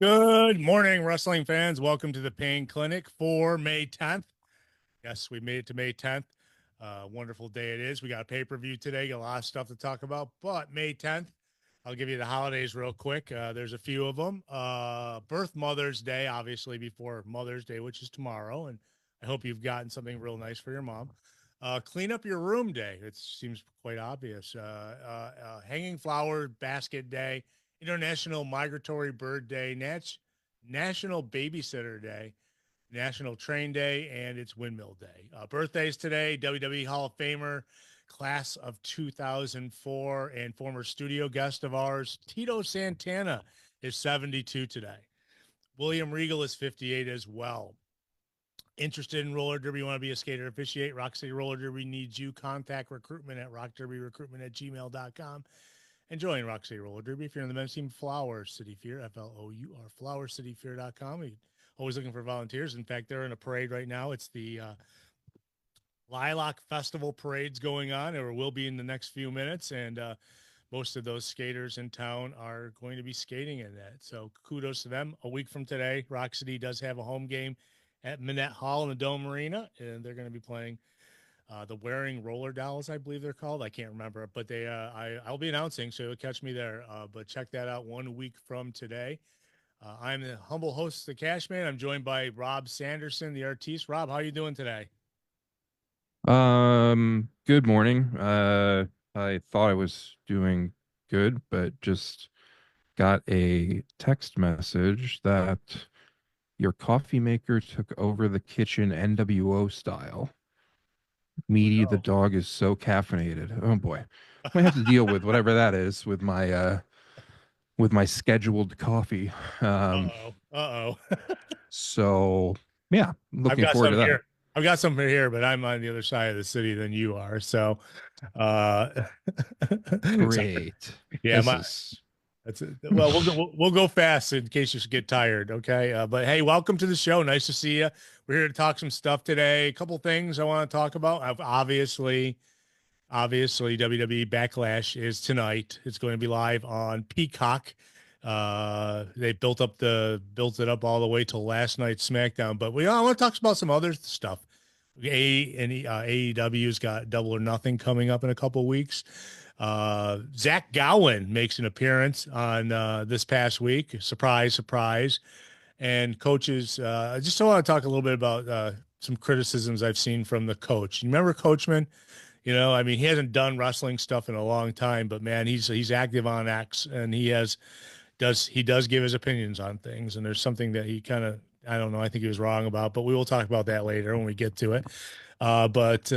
Good morning, wrestling fans. Welcome to the Pain Clinic for May 10th. Yes, we made it to May 10th. Wonderful day it is. We got a pay-per-view today, got a lot of stuff to talk about, but May 10th, I'll give you the holidays real quick. There's a few of them. Birth Mother's Day, obviously before Mother's Day, which is tomorrow, and I hope you've gotten something real nice for your mom. Clean up your room day. It seems quite obvious. Hanging flower basket day, International Migratory Bird Day, National Babysitter Day, National Train Day, and it's Windmill Day. Birthdays today: WWE Hall of Famer, class of 2004, and former studio guest of ours, Tito Santana, is 72 today. William Regal is 58 as well. Interested in roller derby? You want to be a skater, officiate? Rock City Roller Derby needs you. Contact recruitment at rockderbyrecruitment@gmail.com. And join Rock City Roller Derby if you're in the men's team. Flower City Fear, FLOUR, flowercityfear.com. Always looking for volunteers. In fact, they're in a parade right now. It's the Lilac Festival parade's going on, or will be in the next few minutes. And most of those skaters in town are going to be skating in that. So kudos to them. A week from today, Rock City does have a home game at Minette Hall in the Dome Arena, and they're going to be playing the Wearing Roller Dolls, I believe they're called. I can't remember, but I'll be announcing, so you'll catch me there. But check that out 1 week from today. I'm the humble host, the Cashman. I'm joined by Rob Sanderson, the artiste. Rob, how are you doing today? Good morning. I thought I was doing good, but just got a text message that your coffee maker took over the kitchen NWO style. Oh Meaty the no. dog is so caffeinated. Oh boy. I might have to deal with whatever that is with my scheduled coffee. Um, Uh-oh. Uh-oh. so yeah, I've looking got forward some to that. here. I've got some here, but I'm on the other side of the city than you are. So uh so, Great. yeah, This my is that's it. Well, we'll go fast in case you get tired, okay? But hey, welcome to the show. Nice to see you. We're here to talk some stuff today. A couple things I want to talk about. Obviously, WWE Backlash is tonight. It's going to be live on Peacock. They built it up all the way till last night's SmackDown, but I want to talk about some other stuff. AEW's got Double or Nothing coming up in a couple weeks. Zach Gowen makes an appearance on this past week. Surprise, surprise. And coaches, I just want to talk a little bit about some criticisms I've seen from the coach. You remember Coachman? I mean, he hasn't done wrestling stuff in a long time, but man, he's active on X, and he does give his opinions on things. And there's something that he kind of, I don't know, I think he was wrong about, but we will talk about that later when we get to it. But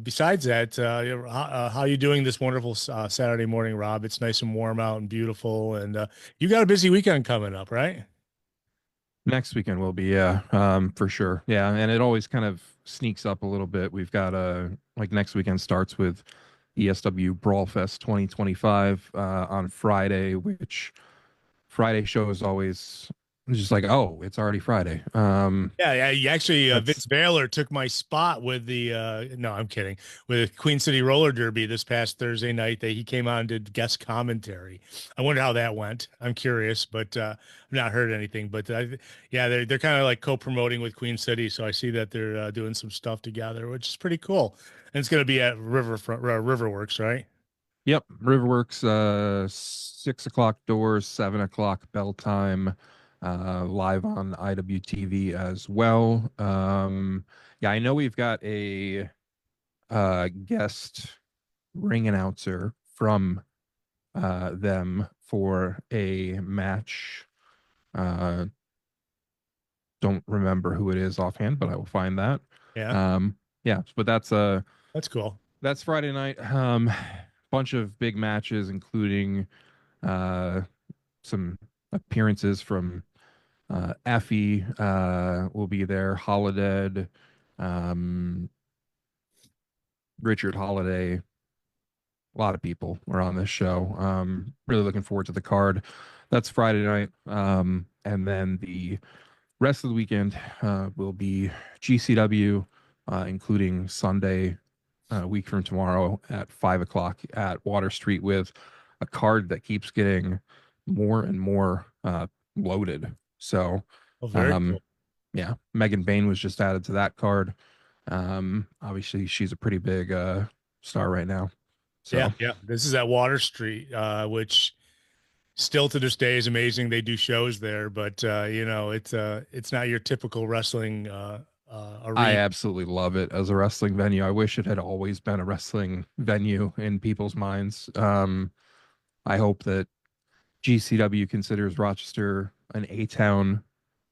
besides that, how are you doing this wonderful Saturday morning, Rob? It's nice and warm out and beautiful, and you got a busy weekend coming up, right? Next weekend will be, yeah, for sure. Yeah, and it always kind of sneaks up a little bit. We've got like next weekend starts with ESW Brawl Fest 2025 on Friday, which Friday show is always just like, oh, it's already Friday. Yeah, actually, That's Vince Baylor took my spot with the no, I'm kidding, with Queen City Roller Derby this past Thursday night. That he came on and did guest commentary. I wonder how that went. I'm curious, but I've not heard anything. But yeah, they're kind of like co-promoting with Queen City, so I see that they're doing some stuff together, which is pretty cool. And it's going to be at Riverworks, right? Yep, Riverworks 6 o'clock doors, 7 o'clock bell time, live on IWTV as well. Yeah, I know we've got a guest ring announcer from them for a match. Uh, don't remember who it is offhand, but I will find that. Yeah, Yeah, but that's cool. that's Friday night. Bunch of big matches, including uh some appearances from Effie will be there, Holodead, um, Richard Holiday. A lot of people are on this show. Really looking forward to the card. That's Friday night. And then the rest of the weekend will be GCW, including Sunday, a week from tomorrow at 5 o'clock at Water Street with a card that keeps getting more and more loaded. So, Oh, very um, cool. yeah, Megan Bain was just added to that card. Obviously, she's a pretty big star right now. Yeah, So, yeah. This is at Water Street, which still to this day is amazing. They do shows there, but it's not your typical wrestling I arena. absolutely love it as a wrestling venue. I wish it had always been a wrestling venue in people's minds. I hope that GCW considers Rochester an A town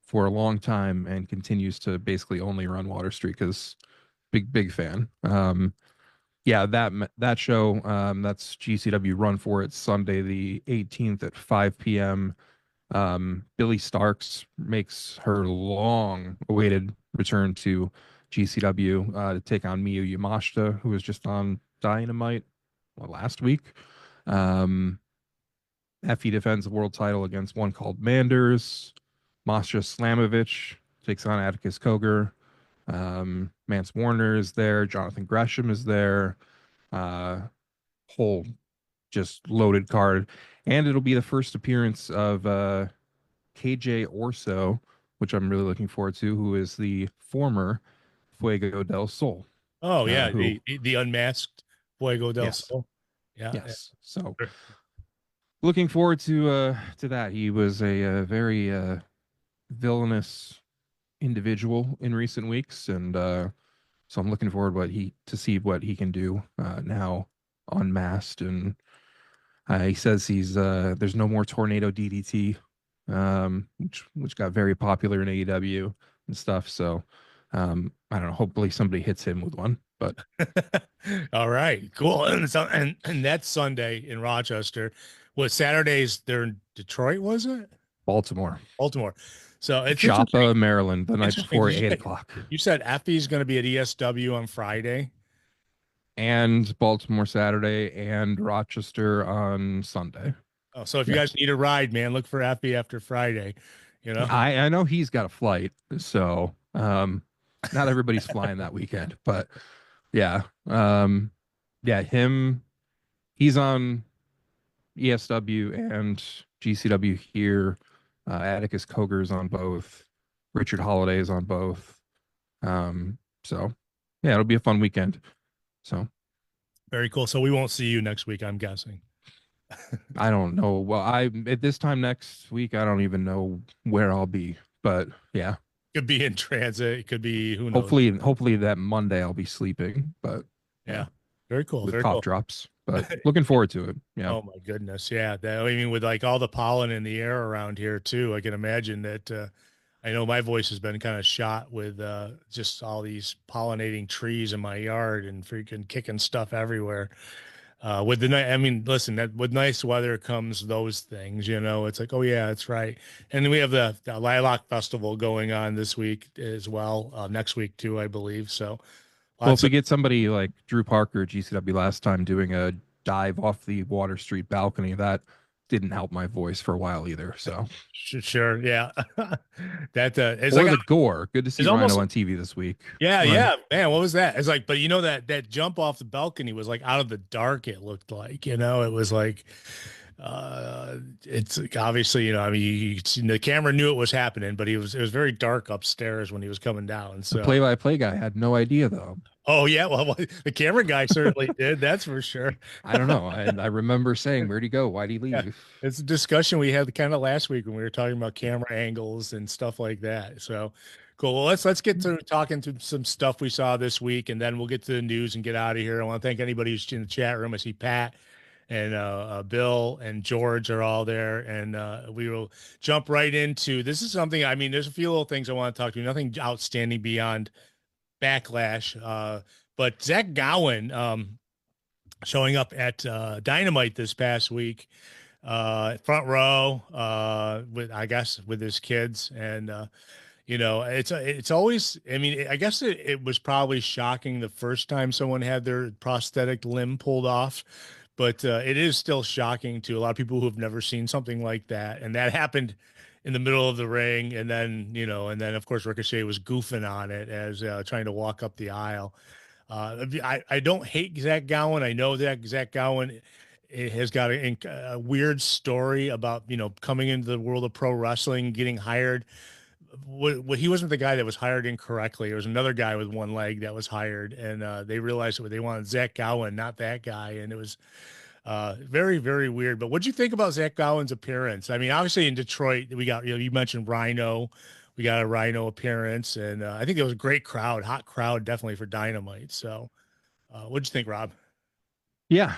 for a long time and continues to basically only run Water Street because big fan. Yeah, that show, that's GCW Run For It Sunday the 18th at 5 p.m. Billy Starks makes her long awaited return to GCW to take on Miyu Yamashita, who was just on Dynamite last week. Um, Effie defends the world title against one called Manders. Masha Slamovich takes on Atticus Koger. Mance Warner is there. Jonathan Gresham is there. Uh, Whole just loaded card. And it'll be the first appearance of KJ Orso, which I'm really looking forward to, who is the former Fuego del Sol. Oh yeah, Who, the unmasked Fuego del yes, Sol. Yeah, yeah. yes. So looking forward to that. He was a very villainous individual in recent weeks, and so I'm looking forward to see what he can do now unmasked. And he says there's no more tornado DDT, which got very popular in AEW and stuff. So I don't know. Hopefully somebody hits him with one. But All right, cool. And that's Sunday in Rochester. Was Saturdays there in Detroit, was it? Baltimore, Baltimore. So it's interesting. Joppa, Maryland, the night Interesting. before 8 o'clock, You said Effie's going to be at ESW on Friday. and Baltimore Saturday, and Rochester on Sunday. Oh, so if you guys Yes, need a ride, man, look for Effie after Friday. You know, I know he's got a flight, so not everybody's flying that weekend, but yeah, yeah, he's on ESW and GCW here. Atticus Koger's on both. Richard Holiday is on both. So yeah, it'll be a fun weekend. So very cool. So we won't see you next week, I'm guessing. I don't know. Well, I at this time next week, I don't even know where I'll be. But yeah, Could be in transit. It could be who knows. hopefully that Monday I'll be sleeping. But Yeah, yeah, very cool. with Very cough cool. drops. But looking forward to it. Yeah. Oh my goodness. Yeah. I mean, with like all the pollen in the air around here too, I can imagine that I know my voice has been kind of shot with just all these pollinating trees in my yard and freaking kicking stuff everywhere. With the night, I mean, listen, that with nice weather comes those things, it's like, oh yeah, that's right. And then we have the Lilac Festival going on this week as well, next week too, I believe. So Well, if lots we of get somebody like Drew Parker, GCW last time doing a dive off the Water Street balcony, that didn't help my voice for a while either. So, sure, yeah. That it's or like the gore. Good to see it's almost Rhino on TV this week. yeah, Right. yeah, man. What was that? It's like, but that jump off the balcony was like out of the dark. It looked like, it was like, it's like, obviously, I mean, the camera knew it was happening, but it was very dark upstairs when he was coming down. The So, play-by-play guy had no idea though. oh yeah, well, the camera guy certainly did. That's for sure. I don't know. I remember saying, "Where'd he go? Why'd he Yeah, leave?" it's a discussion we had kind of last week when we were talking about camera angles and stuff like that. So cool. Well, let's get to talking to some stuff we saw this week, and then we'll get to the news and get out of here. I want to thank anybody who's in the chat room. I see Pat and Bill and George are all there, and we will jump right into this. Is something, I mean, there's a few little things I want to talk to you. Nothing outstanding beyond Backlash, but Zach Gowen showing up at Dynamite this past week, front row, with I guess with his kids, and it's always. I mean, I guess it was probably shocking the first time someone had their prosthetic limb pulled off, but it is still shocking to a lot of people who have never seen something like that, and that happened in the middle of the ring, and then of course Ricochet was goofing on it as trying to walk up the aisle. I don't hate Zach Gowen. I know that Zach Gowen it has got a weird story about, coming into the world of pro wrestling, getting hired. He wasn't the guy that was hired incorrectly. There was another guy with one leg that was hired, and they realized what they wanted Zach Gowen, not that guy, and it was very, very weird. But what'd you think about Zach Gowen's appearance? I mean, obviously in Detroit, we got, you mentioned Rhino. We got a Rhino appearance, and I think it was a great crowd, hot crowd, definitely for Dynamite. So, what'd you think, Rob? Yeah,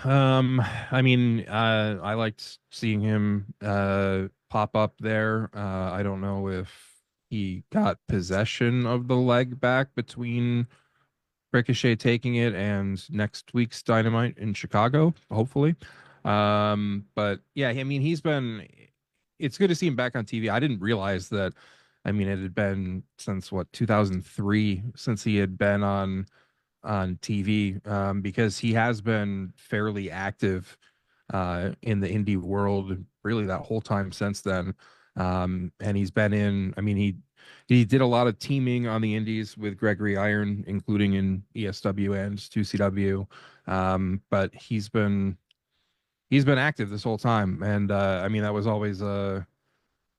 I mean, I liked seeing him pop up there. I don't know if he got possession of the leg back between Ricochet taking it and next week's Dynamite in Chicago, hopefully. But yeah, I mean, it's good to see him back on TV. I didn't realize that, I mean, it had been since what, 2003 since he had been on TV, because he has been fairly active in the indie world really that whole time since then. And he's been in, I mean, he did a lot of teaming on the indies with Gregory Iron, including in ESW and 2CW. But he's been active this whole time. And I mean, that was always a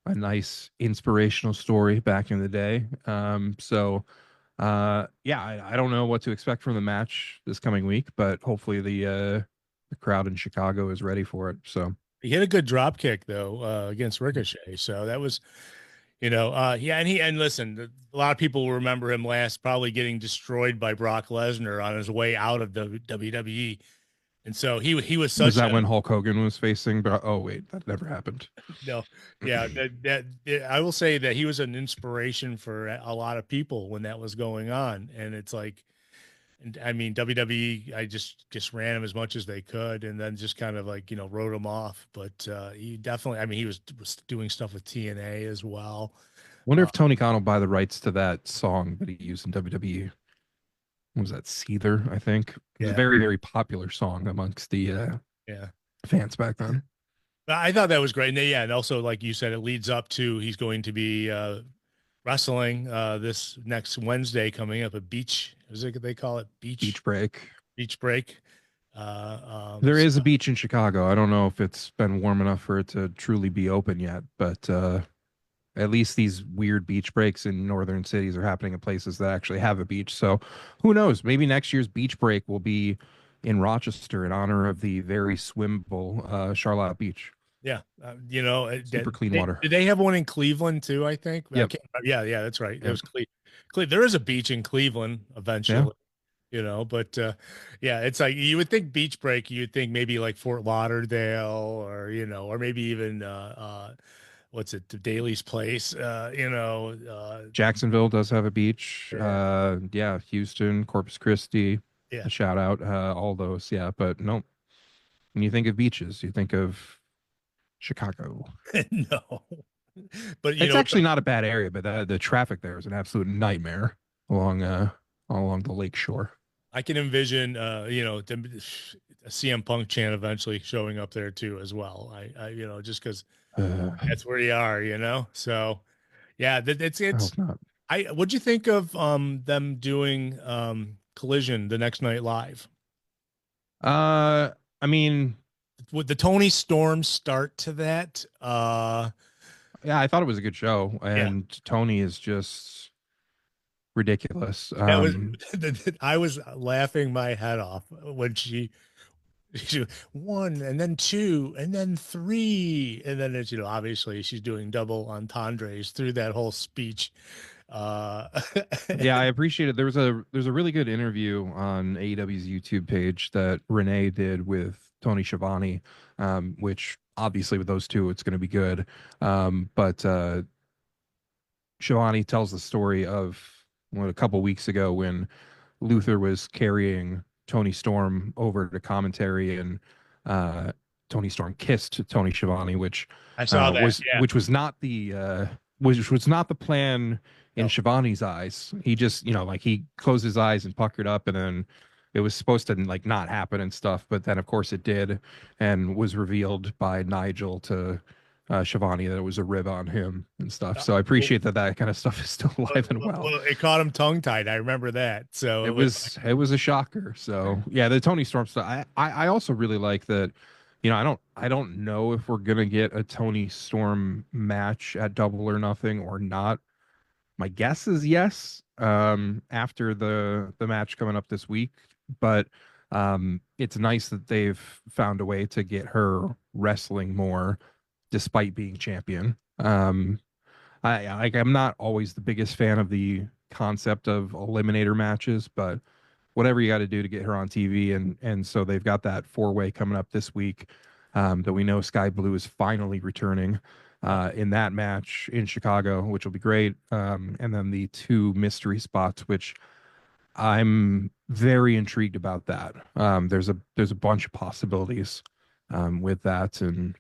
nice inspirational story back in the day. So yeah, I don't know what to expect from the match this coming week, but hopefully the crowd in Chicago is ready for it. So He hit a good drop kick though against Ricochet, so that was, yeah, and listen, a lot of people will remember him last probably getting destroyed by Brock Lesnar on his way out of the WWE, and so he was was such that a when Hulk Hogan was facing? But oh wait, that never happened. no, yeah, I will say that he was an inspiration for a lot of people when that was going on, and it's like. And I mean, WWE, I just ran him as much as they could, and then just kind of like wrote him off. But he definitely, I mean, he was doing stuff with TNA as well. Wonder Uh, if Tony Khan will buy the rights to that song that he used in WWE. What was that, Seether? I think it was a yeah, very, very popular song amongst the yeah. fans back then. I thought that was great, and yeah, and also like you said, it leads up to he's going to be wrestling this next Wednesday coming up at Beach. Is it they call it Beach Break. Beach Break? There So is a beach in Chicago. I don't know if it's been warm enough for it to truly be open yet, but at least these weird beach breaks in northern cities are happening at places that actually have a beach. So who knows? Maybe next year's beach break will be in Rochester in honor of the very swimmable Charlotte Beach. yeah, Super clean water. did they have one in Cleveland too? I think. Yep. Yeah, that's right. It Yep. was There is a beach in Cleveland Yeah. eventually, but yeah, it's like you would think beach break, you'd think maybe like Fort Lauderdale or or maybe even what's it, the Daly's Place, Jacksonville does have a beach. yeah, Yeah, Houston, Corpus Christi, yeah. a shout out, all those. Yeah, but no, when you think of beaches, you think of Chicago. No, but It's actually not a bad area, but the traffic there is an absolute nightmare along the lake shore. I can envision, a CM Punk chant eventually showing up there too, as well. Just because Uh, that's where you are, So, yeah, I it's. hope not. What'd you think of them doing Collision the next night live? I mean, Would the Tony Storm start to that? yeah, I thought it was a good show, Yeah, and Tony is just ridiculous. that was. I was laughing my head off when she one and then two and then three and then it's obviously she's doing double entendres through that whole speech. Uh, Yeah, I appreciate it. There's a really good interview on AEW's YouTube page that Renee did with Tony Schiavone, which obviously with those two, it's going to be good. But Schiavone tells the story of a couple weeks ago when Luther was carrying Tony Storm over to commentary, and Tony Storm kissed Tony Schiavone, which I saw that. was Yeah. which was not the plan in No. Schiavone's eyes. He just, like he closed his eyes and puckered up, and then it was supposed to like not happen and stuff, but then of course it did, and was revealed by Nigel to Schiavone that it was a rib on him and stuff. So I appreciate that kind of stuff is still alive and well. It caught him tongue tied. I remember that. So It was a shocker. So yeah, the Tony Storm stuff. I also really like that. I don't know if we're gonna get a Tony Storm match at Double or Nothing or not. My guess is yes, after the match coming up this week, but it's nice that they've found a way to get her wrestling more despite being champion. I'm not always the biggest fan of the concept of eliminator matches, but whatever you got to do to get her on TV, and so they've got that four-way coming up this week, that we know Sky Blue is finally returning in that match in Chicago, which will be great. And then the two mystery spots, which I'm very intrigued about that. There's a bunch of possibilities with that, and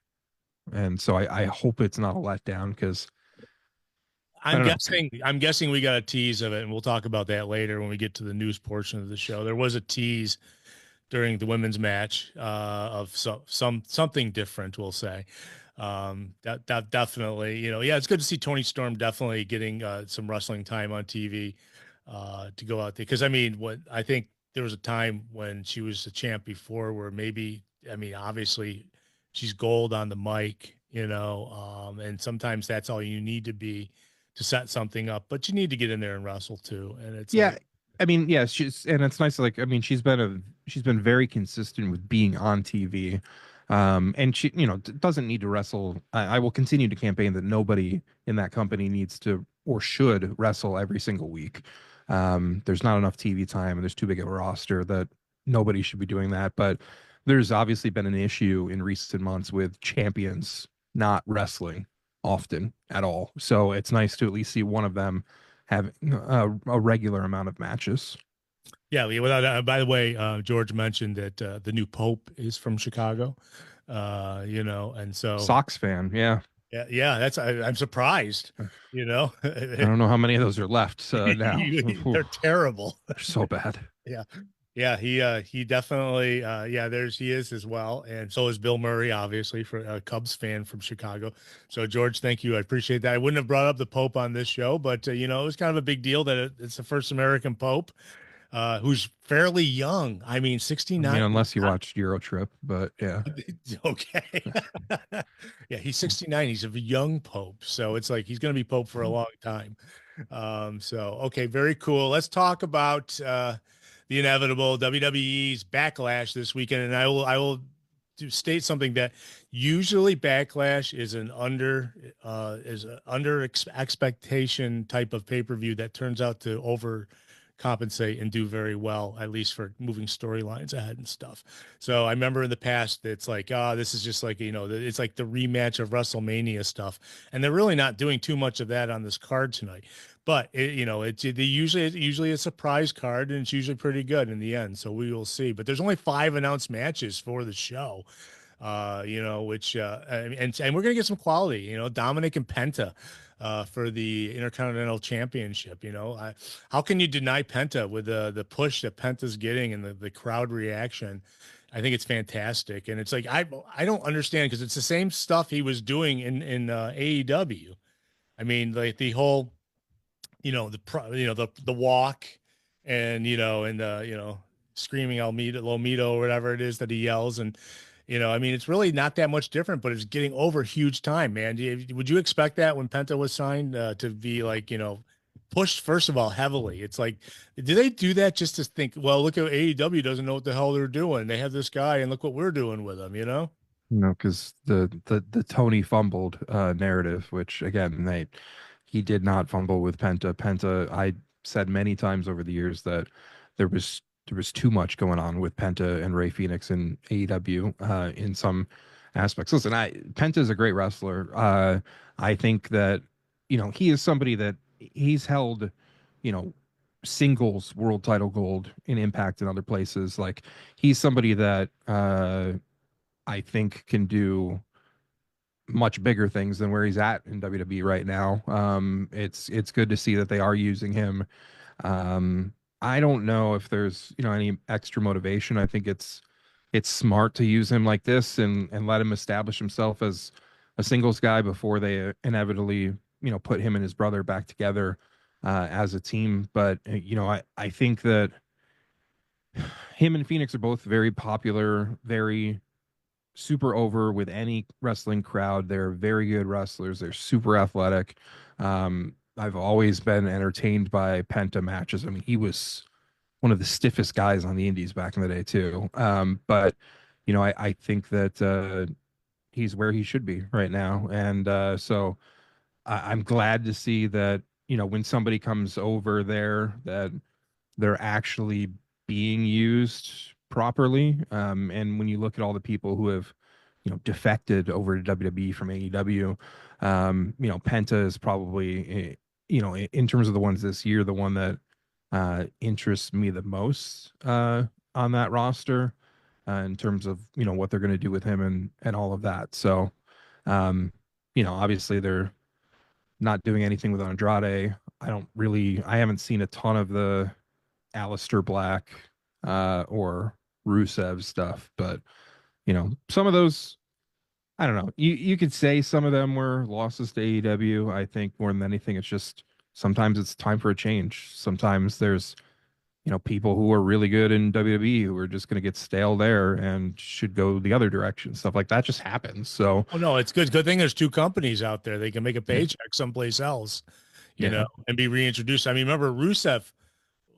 so I hope it's not a letdown because I I'm don't know. guessing I'm guessing we got a tease of it, and we'll talk about that later when we get to the news portion of the show. There was a tease during the women's match of something different, we'll say. That definitely, yeah, it's good to see Tony Storm definitely getting some wrestling time on TV to go out there. Because I mean, what I think there was a time when she was the champ before where maybe, I mean, obviously she's gold on the mic, and sometimes that's all you need to be to set something up, but you need to get in there and wrestle too. And it's Yeah, like, I mean, yeah, she's and it's nice. Like, I mean, she's been very consistent with being on TV, and she, doesn't need to wrestle. I will continue to campaign that nobody in that company needs to or should wrestle every single week. There's not enough TV time, and there's too big of a roster that nobody should be doing that. But there's obviously been an issue in recent months with champions not wrestling often at all. So it's nice to at least see one of them having a regular amount of matches. yeah, without, by the way, George mentioned that the new Pope is from Chicago, and so Sox fan, yeah. yeah, yeah, I'm surprised, you know, I don't know how many of those are left now. they're terrible. They're so bad. Yeah. Yeah, he definitely yeah, he is as well, and so is Bill Murray, obviously, for a Cubs fan from Chicago. So George, thank you, I appreciate that. I wouldn't have brought up the Pope on this show, but it was kind of a big deal that it's the first American Pope, who's fairly young. I mean, I 69. mean, unless you watched Euro Trip, but yeah. Okay. Yeah, he's 69. He's a young Pope, so it's like he's going to be Pope for a long time. So okay, very cool. Let's talk about the inevitable WWE's Backlash this weekend, and I will state something that usually Backlash is an under expectation type of pay-per-view that turns out to overcompensate and do very well, at least for moving storylines ahead and stuff. So I remember in the past, it's like, this is just like, it's like the rematch of WrestleMania stuff. And they're really not doing too much of that on this card tonight. But it's usually a surprise card, and it's usually pretty good in the end. So we will see. But there's only 5 announced matches for the show, which and we're gonna get some quality. Dominic and Penta for the Intercontinental Championship. How can you deny Penta with the push that Penta's getting and the crowd reaction? I think it's fantastic, and it's like I don't understand because it's the same stuff he was doing in AEW. I mean, like the whole the walk and and the screaming Almeida Lomito or whatever it is that he yells, and I mean it's really not that much different, but it's getting over huge time, man. Would you expect that when Penta was signed to be like pushed first of all heavily? It's like, do they do that just to think, well, look at AEW doesn't know what the hell they're doing, they have this guy and look what we're doing with him? Because the Tony fumbled narrative, which again, he did not fumble with Penta. Penta, I said many times over the years that there was too much going on with Penta and Ray Phoenix and AEW in some aspects. Listen, Penta is a great wrestler. I think that he is somebody that he's held, you know, singles world title gold in Impact and other places. Like he's somebody that I think can do much bigger things than where he's at in WWE right now. It's good to see that they are using him. I don't know if there's any extra motivation. I think it's smart to use him like this and let him establish himself as a singles guy before they inevitably put him and his brother back together as a team. But I think that him and Phoenix are both very popular, very super over with any wrestling crowd. They're very good wrestlers. They're super athletic. I've always been entertained by Penta matches. I mean, he was one of the stiffest guys on the indies back in the day too. But I think that he's where he should be right now. And so I'm glad to see that, when somebody comes over there, that they're actually being used properly. And when you look at all the people who have, defected over to WWE from AEW, Penta is probably, in terms of the ones this year, the one that interests me the most on that roster in terms of, what they're going to do with him and all of that. So, um, obviously they're not doing anything with Andrade. I haven't seen a ton of the Aleister Black or Rusev stuff, but some of those, I don't know. You could say some of them were losses to AEW. I think more than anything, it's just sometimes it's time for a change. Sometimes there's people who are really good in WWE who are just going to get stale there and should go the other direction. Stuff like that just happens. So Oh no, it's good. Good thing there's two companies out there. They can make a yeah, paycheck someplace else, yeah. and be reintroduced. I mean, remember Rusev,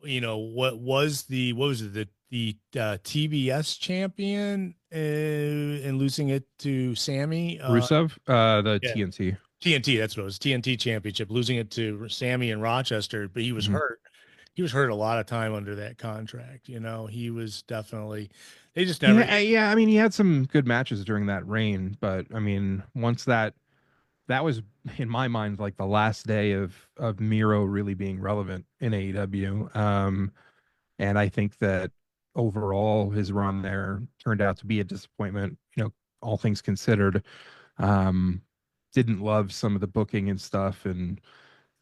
what was it, the TBS champion and losing it to Sammy? Rusev, the Yeah, TNT. TNT, that's what it was. TNT championship, losing it to Sammy in Rochester, but he was Mhm. hurt. He was hurt a lot of time under that contract. He was definitely, they just never. Yeah, yeah. I mean, he had some good matches during that reign, but I mean, once that was in my mind like the last day of Miro really being relevant in AEW. And I think that overall his run there turned out to be a disappointment. All things considered. Um, didn't love some of the booking and stuff, and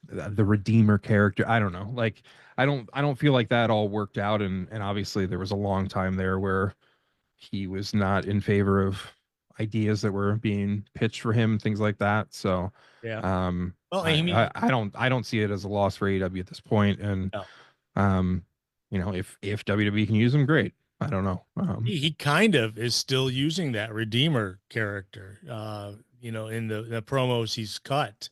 the Redeemer character. I don't know. Like, I don't feel like that all worked out, and obviously there was a long time there where he was not in favor of ideas that were being pitched for him, things like that. So, Yeah. um, Well, I I, mean, I don't see it as a loss for AEW at this point. And no. um, if WWE can use him, great. I don't know. He kind of is still using that Redeemer character, in the promos he's cut.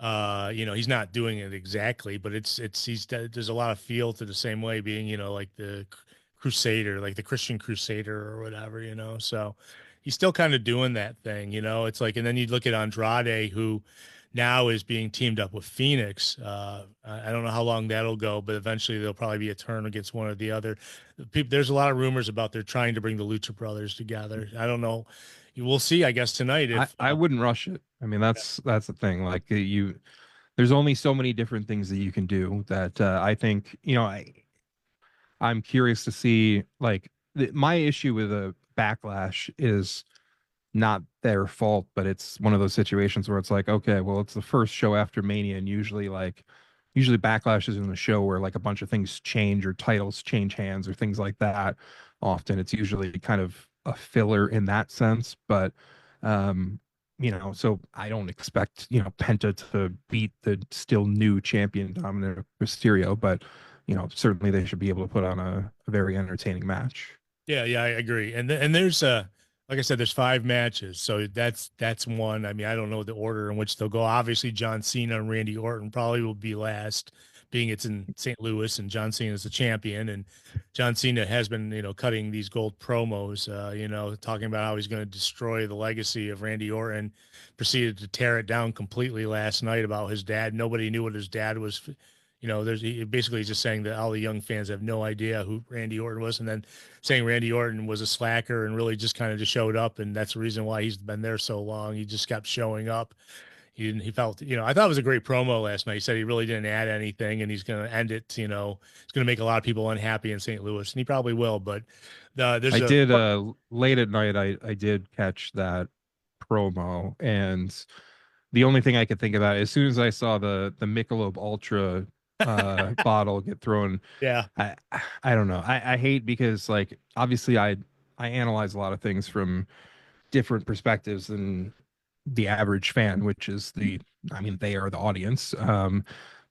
He's not doing it exactly, but there's a lot of feel to the same way being, like the Crusader, like the Christian Crusader or whatever, so he's still kind of doing that thing, it's like, and then you look at Andrade, who now is being teamed up with Phoenix. I don't know how long that'll go, but eventually there'll probably be a turn against one or the other. There's a lot of rumors about they're trying to bring the Lucha Brothers together. I don't know. We'll see, I guess, tonight I if I wouldn't rush it. I mean, that's the thing. Like there's only so many different things that you can do that I think I'm curious to see like my issue with a backlash is not their fault, but it's one of those situations where it's like, okay, well, it's the first show after Mania, and usually backlash is in the show where like a bunch of things change or titles change hands or things like that. Often it's usually kind of a filler in that sense, but um, so I don't expect, Penta to beat the still new champion Dominic Mysterio, but certainly they should be able to put on a very entertaining match. Yeah, I agree. And there's like I said, there's five matches, so that's one. I mean, I don't know the order in which they'll go. Obviously, John Cena and Randy Orton probably will be last, being it's in St. Louis and John Cena is the champion, and John Cena has been cutting these gold promos, talking about how he's going to destroy the legacy of Randy Orton. Proceeded to tear it down completely last night about his dad. Nobody knew what his dad was. Basically he's just saying that all the young fans have no idea who Randy Orton was, and then saying Randy Orton was a slacker and really just kind of just showed up, and that's the reason why he's been there so long. He just kept showing up. He felt, I thought it was a great promo last night. He said he really didn't add anything, and he's going to end it. It's going to make a lot of people unhappy in St. Louis, and he probably will. But there's I a did late at night I did catch that promo, and the only thing I could think about as soon as I saw the Michelob Ultra bottle get thrown, yeah, I I don't know. I hate because like obviously I analyze a lot of things from different perspectives than the average fan, which is I mean they are the audience.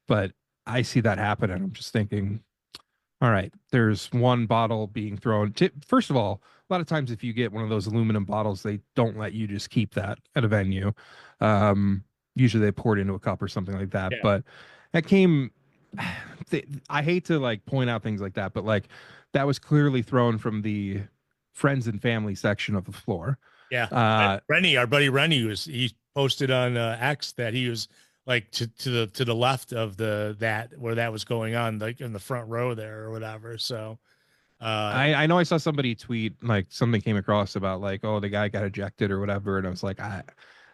But I see that happen and I'm just thinking All right. There's one bottle being thrown. First of all, a lot of times if you get one of those aluminum bottles, they don't let you just keep that at a venue. Um, Usually they pour it into a cup or something like that. Yeah. But that came. I hate to like point out things like that, but like that was clearly thrown from the friends and family section of the floor. Yeah. Uh, Rennie, our buddy Rennie, he posted on X that he was like to the left of the that where that was going on, like in the front row there or whatever. So I know I saw somebody tweet like something came across about like, oh, the guy got ejected or whatever, and I was like,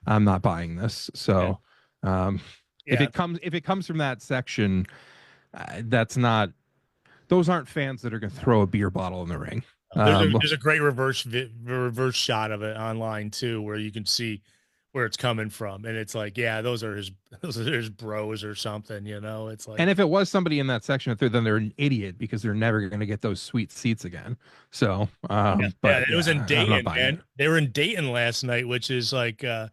I'm not buying this. yeah, So um, yeah. if it comes from that section, that's not those aren't fans that are going to throw a beer bottle in the ring. There's a great reverse shot of it online too, where you can see where it's coming from, and it's like, yeah, those are his bros or something, you know. It's like, and if it was somebody in that section, then they're an idiot because they're never going to get those sweet seats again. So, yeah, but it was in I'm not Dayton, buying man. They were in Dayton last night, which is like, it.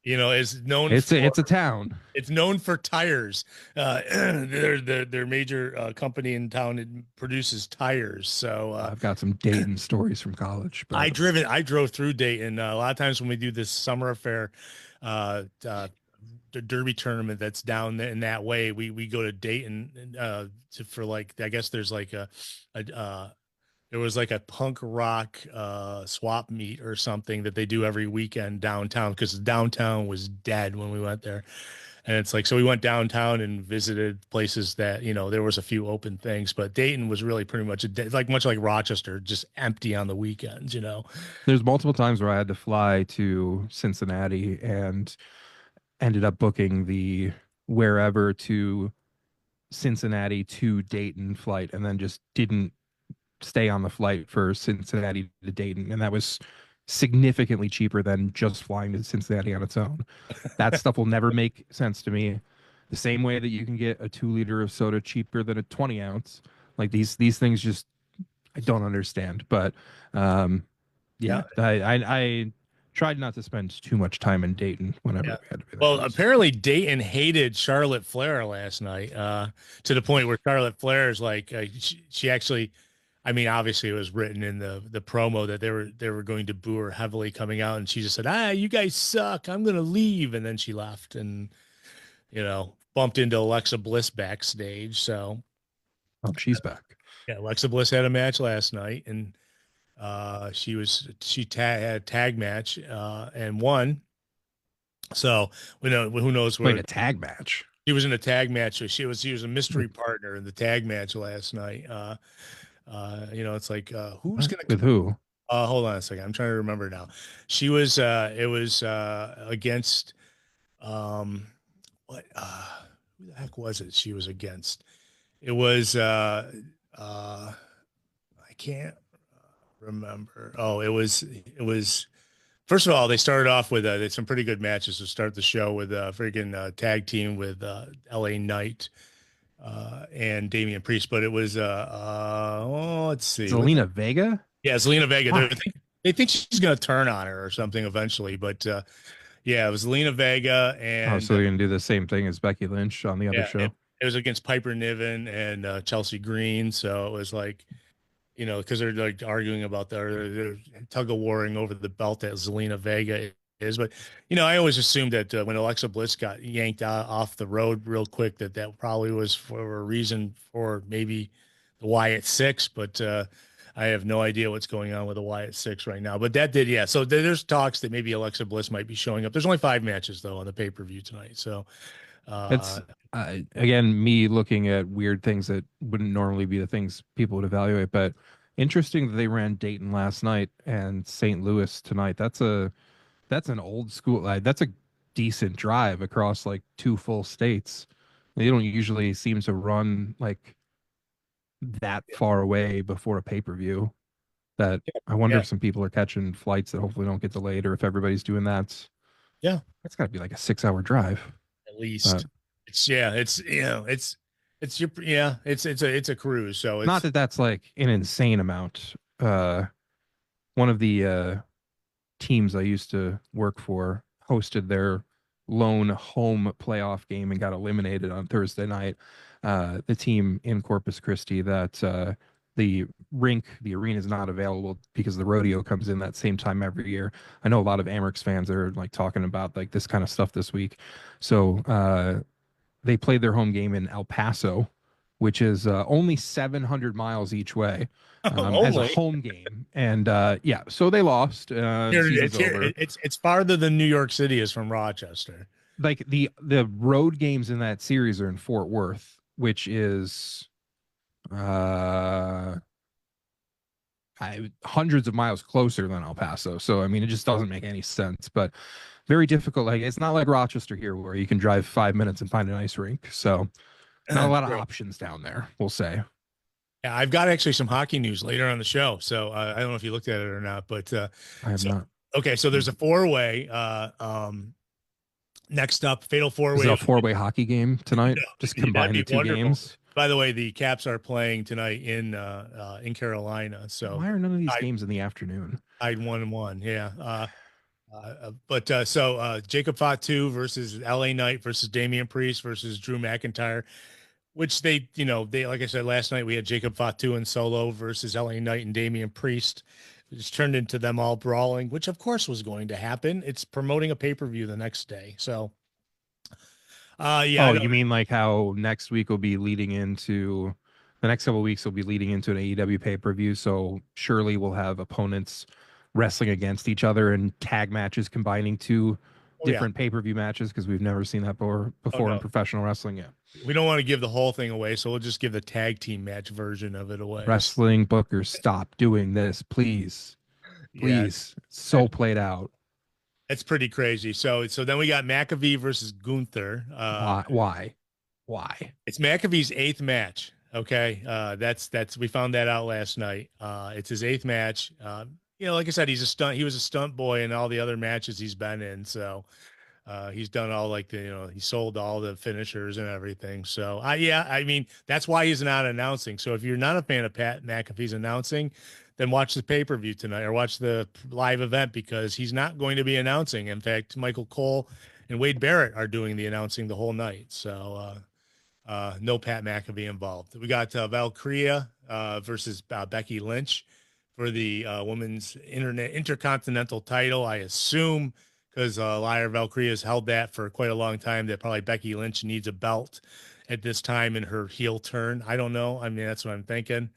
is known for It's a town. it's known for tires. Their major company in town, it produces tires. So I've got some Dayton stories from college, but I drove through Dayton a lot of times when we do this summer affair, the Derby tournament that's down in that way. We go to Dayton for like, I guess there's like a there was like a punk rock swap meet or something that they do every weekend downtown, because downtown was dead when we went there. And it's like, so we went downtown and visited places that, there was a few open things, but Dayton was really pretty much like much like Rochester, just empty on the weekends. there's multiple times where I had to fly to Cincinnati and ended up booking the wherever to Cincinnati to Dayton flight and then just didn't stay on the flight for Cincinnati to Dayton. And that was significantly cheaper than just flying to Cincinnati on its own. That stuff will never make sense to me. The same way that you can get a 2 liter of soda cheaper than a 20 ounce. Like these things just I don't understand. But yeah, I tried not to spend too much time in Dayton whenever Yeah. we had to be Well, there. apparently Dayton hated Charlotte Flair last night, to the point where Charlotte Flair is like, she actually, I mean, obviously it was written in the promo that they were going to boo her heavily coming out, and she just said, you guys suck. I'm gonna leave, and then she left, and bumped into Alexa Bliss backstage. So Oh, she's back. yeah, Alexa Bliss had a match last night, and had a tag match and won. So we know, who knows Wait, where a tag match. she was in a tag match. So she was a mystery partner in the tag match last night. It's like, who's gonna With who? hold on a second. I'm trying to remember now. She was it was against what who the heck was it she was against? It was I can't remember. Oh, it was first of all, they started off with some pretty good matches to start the show with a freaking tag team with LA Knight and Damian Priest, but it was let's see. Zelina Vega? Yeah, Zelina Vega. Fuck. They think she's going to turn on her or something eventually, but yeah, it was Zelina Vega, Oh, and so you're gonna do the same thing as Becky Lynch on the other yeah, show? it was against Piper Niven and Chelsea Green, so it was like, because they're like arguing about they're tug of warring over the belt that Zelina Vega is. But I always assumed that when Alexa Bliss got yanked off the road real quick, that probably was for a reason for maybe the Wyatt Six. But I have no idea what's going on with the Wyatt Six right now. But that did, yeah. So there's talks that maybe Alexa Bliss might be showing up. There's only 5 matches though on the pay-per-view tonight, so. It's Uh, again me looking at weird things that wouldn't normally be the things people would evaluate, but interesting that they ran Dayton last night and St. Louis tonight. That's an old school, like that's a decent drive across like 2 full states. They don't usually seem to run like that far away before a pay-per-view. That I wonder yeah, if some people are catching flights that hopefully don't get delayed, or if everybody's doing that. yeah. That's got to be like a 6 hour drive. At least it's your, it's a cruise, so Not it's that that's like an insane amount. One of the teams I used to work for hosted their lone home playoff game and got eliminated on Thursday night. the team in Corpus Christi that the the arena is not available because the rodeo comes in that same time every year. I know a lot of Amerks fans are like talking about like this kind of stuff this week. So they played their home game in El Paso, which is only 700 miles each way, as a Only home game. And yeah, so they lost. The here, season's it's here. over. It's farther than New York City is from Rochester. Like the road games in that series are in Fort Worth, which is uh hundreds of miles closer than El Paso. So I mean, it just doesn't make any sense. But very difficult. Like it's not like Rochester here where you can drive 5 minutes and find an ice rink. So not a lot of True. options down there, we'll say. Yeah, I've got actually some hockey news later on the show. So I don't know if you looked at it or not, but I have so not. okay, so there's a four-way. Next up, fatal Is four-way. it a four-way hockey game tonight? No, Just that'd combine be the two wonderful. games. By the way, the Caps are playing tonight in Carolina. So Why are none of these I games in the afternoon? I'd 1-1. Yeah. But Jacob Fatu versus LA Knight versus Damian Priest versus Drew McIntyre, which they like I said last night, we had Jacob Fatu and solo versus LA Knight and Damian Priest. It's turned into them all brawling, which of course was going to happen. It's promoting a pay-per-view the next day. So yeah. Oh, you mean like how next week will be leading into the next couple of weeks will be leading into an AEW pay-per-view. So surely we'll have opponents wrestling against each other and tag matches combining two Oh, yeah. different pay-per-view matches because we've never seen that before no. in professional wrestling yet. We don't want to give the whole thing away, so we'll just give the tag team match version of it away. Wrestling bookers, stop doing this, please. Please. Yeah, It's so played out. it's pretty crazy. So then we got McAfee versus Gunther. Why? It's McAfee's eighth match. Okay. That's we found that out last night. It's his eighth match. Like I said, he was a stunt boy in all the other matches he's been in. So he's done all he sold all the finishers and everything. So I mean, that's why he's not announcing. So if you're not a fan of Pat McAfee's announcing, then watch the pay-per-view tonight or watch the live event because he's not going to be announcing. In fact, Michael Cole and Wade Barrett are doing the announcing the whole night. So no Pat McAfee involved. We got Valkyria versus Becky Lynch for the women's intercontinental title. I assume because Lyra Valkyria has held that for quite a long time that probably Becky Lynch needs a belt at this time in her heel turn. I don't know. I mean, that's what I'm thinking.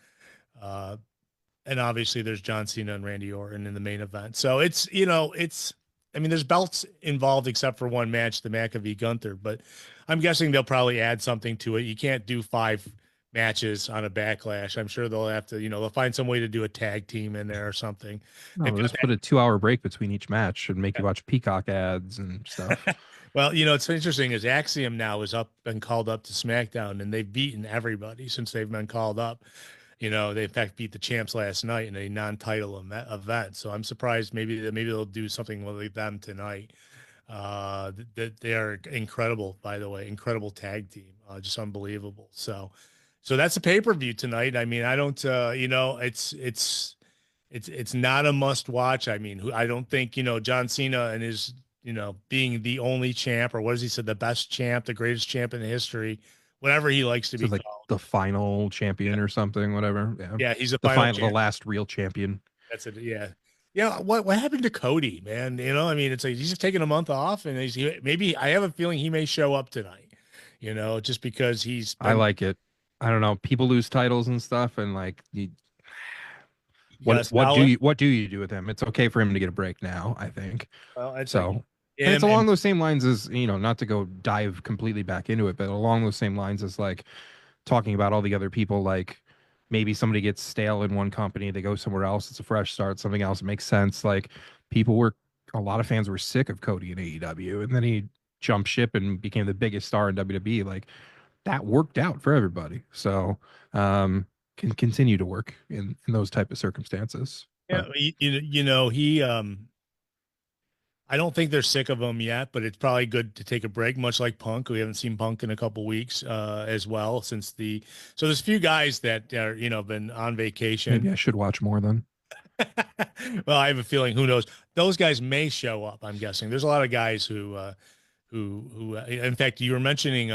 And obviously there's John Cena and Randy Orton in the main event. So I mean, there's belts involved except for one match, the McAfee Gunther, but I'm guessing they'll probably add something to it. You can't do 5 matches on a Backlash. I'm sure they'll have to, they'll find some way to do a tag team in there or something. No, just put a 2-hour break between each match and make you watch Peacock ads and stuff. Well, it's interesting is Axiom now is been called up to SmackDown and they've beaten everybody since they've been called up. They in fact beat the champs last night in a non-title event. So I'm surprised maybe they'll do something with them tonight. They are incredible, by the way, incredible tag team, just unbelievable. So that's a pay-per-view tonight. I mean, I don't, it's not a must watch. I mean, I don't think, John Cena and his, being the only champ or what has he said, the best champ, the greatest champ in history, whatever he likes to be like called. The final champion or something, whatever. Yeah. He's the last real champion. That's it. Yeah. Yeah. What happened to Cody, man? I mean, it's like, he's just taking a month off and maybe I have a feeling he may show up tonight, just because I like it. I don't know. People lose titles and stuff. And like, what do you do with him? It's okay for him to get a break now, I think. Well, and it's along those same lines as, not to go dive completely back into it, but along those same lines as like talking about all the other people, like maybe somebody gets stale in one company, they go somewhere else, it's a fresh start, something else, it makes sense. Like a lot of fans were sick of Cody in AEW, and then he jumped ship and became the biggest star in WWE. Like that worked out for everybody. So can continue to work in those type of circumstances. Yeah, he I don't think they're sick of him yet, but it's probably good to take a break, much like Punk. We haven't seen Punk in a couple weeks as well so there's a few guys that are, been on vacation. Maybe I should watch more then. Well, I have a feeling, who knows? Those guys may show up, I'm guessing. There's a lot of guys who in fact, you were mentioning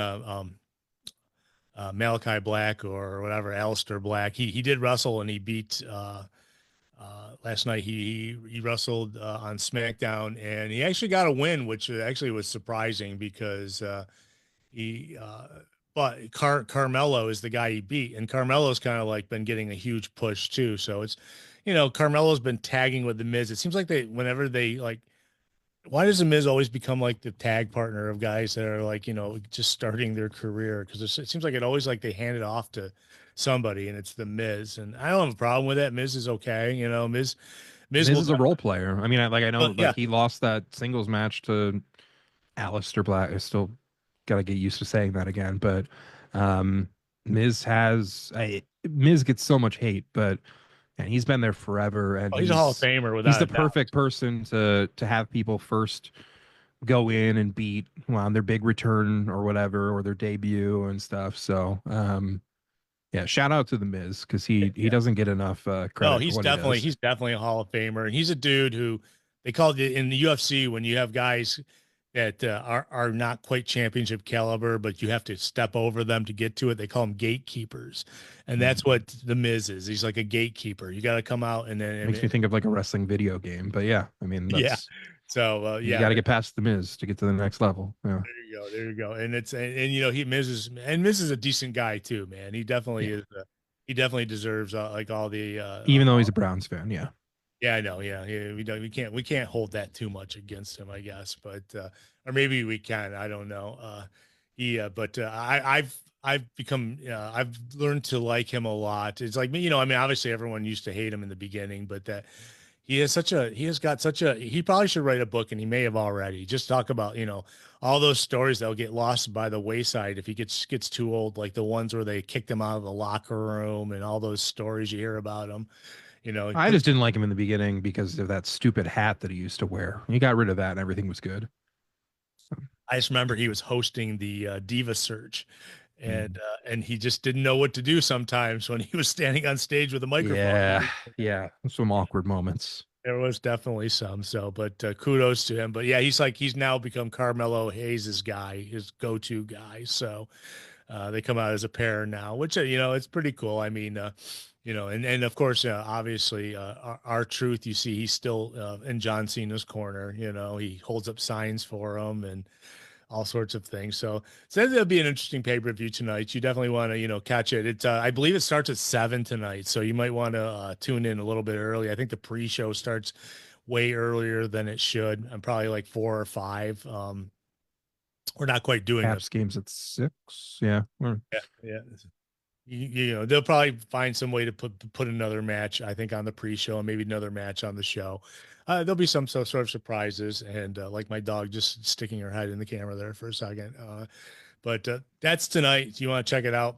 Malachi Black or whatever, Alistair Black. He did wrestle and he beat last night. He wrestled on SmackDown and he actually got a win, which actually was surprising because he but Carmelo is the guy he beat, and Carmelo's kind of like been getting a huge push too. So it's, Carmelo's been tagging with the Miz. It seems like whenever they like, why does the Miz always become like the tag partner of guys that are like, just starting their career? Because it seems like it always like they hand it off to somebody, and it's the Miz. And I don't have a problem with that. Miz is okay, Miz Miz will, is a role player. I mean, I know yeah. like he lost that singles match to Alistair Black. I still got to get used to saying that again, but um, Miz gets so much hate, but and he's been there forever, and Oh, he's a Hall of Famer he's without a the doubt. perfect person to have people first go in and beat on their big return or whatever or their debut and stuff. So yeah, shout out to the Miz because he doesn't get enough No, credit for what he does. he's definitely a Hall of Famer, and he's a dude who they call it in the UFC when you have guys that are not quite championship caliber, but you have to step over them to get to it. They call them gatekeepers, and that's what the Miz is. He's like a gatekeeper. You got to come out and then Makes me think of like a wrestling video game, but yeah, I mean yeah. that's So you yeah, got to get past the Miz to get to the next level. Yeah, there you go, there you go. And it's and Miz is a decent guy too, man. He definitely yeah. is. He definitely deserves like all the Even though he's a Browns fan, yeah. yeah, I know. Yeah, yeah. We can't hold that too much against him, I guess. But or maybe we can. I don't know. But I've become I've learned to like him a lot. It's like me, I mean, obviously everyone used to hate him in the beginning, but that he has got such a he probably should write a book, and he may have already. Just talk about all those stories that'll get lost by the wayside if he gets too old, like the ones where they kicked him out of the locker room and all those stories you hear about him. I just didn't like him in the beginning because of that stupid hat that he used to wear. He got rid of that and everything was good. So, I just remember he was hosting the Diva Search, mm. and he just didn't know what to do sometimes when he was standing on stage with a microphone. Yeah, yeah, some awkward moments. There was definitely some. So, but kudos to him. But yeah, he's now become Carmelo Hayes's guy, his go-to guy. So they come out as a pair now, which it's pretty cool. I mean, and of course, obviously, R-Truth. You see, he's still in John Cena's corner. He holds up signs for him and all sorts of things. So it'll be an interesting pay-per-view tonight. You definitely want to catch it. It's I believe it starts at 7 tonight, so you might want to tune in a little bit early. I think the pre-show starts way earlier than it should. I'm probably like 4 or 5. We're not quite doing it. Caps games at 6. Yeah. Yeah, yeah. They'll probably find some way to put another match, I think, on the pre-show and maybe another match on the show. There'll be some sort of surprises, and like my dog just sticking her head in the camera there for a second. But that's tonight. You want to check it out.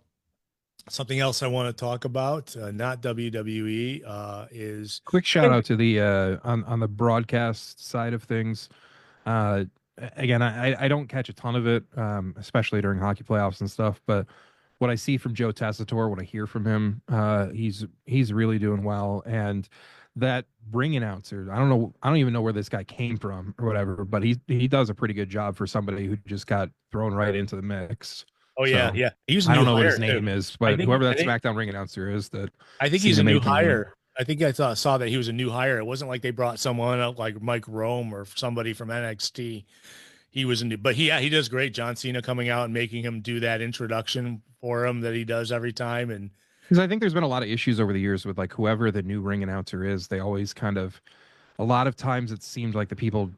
Something else I want to talk about, not WWE, is Quick shout out to the on the broadcast side of things. Uh, Again, I don't catch a ton of it, especially during hockey playoffs and stuff. But what I see from Joe Tessitore, what I hear from him, he's really doing well. And that ring announcer, I don't even know where this guy came from or whatever, but he does a pretty good job for somebody who just got thrown right into the mix. oh yeah, So yeah, he was a I new don't know what hire his too. name is, but whoever that SmackDown ring announcer is, that I think seemed he's to a new make him, hire. I think I saw that he was a new hire. It wasn't like they brought someone up like Mike Rome or somebody from NXT. He was a new, but he does great. John Cena coming out and making him do that introduction for him that he does every time. And because I think there's been a lot of issues over the years with like whoever the new ring announcer is. They always kind of, a lot of times it seemed like the people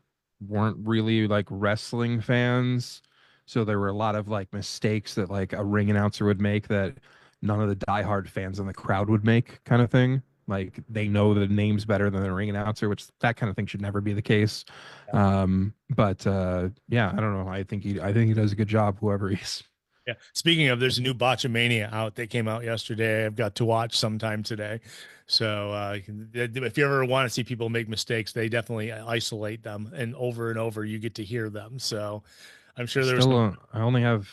weren't really like wrestling fans. So there were a lot of like mistakes that like a ring announcer would make that none of the diehard fans in the crowd would make, kind of thing. Like they know the names better than the ring announcer, which that kind of thing should never be the case. But yeah, I don't know. I think he does a good job, whoever he's. yeah, speaking of, there's a new Botchamania out that came out yesterday. I've got to watch sometime today. So if you ever want to see people make mistakes, they definitely isolate them, and over you get to hear them. So I'm sure there's Still, some. I only have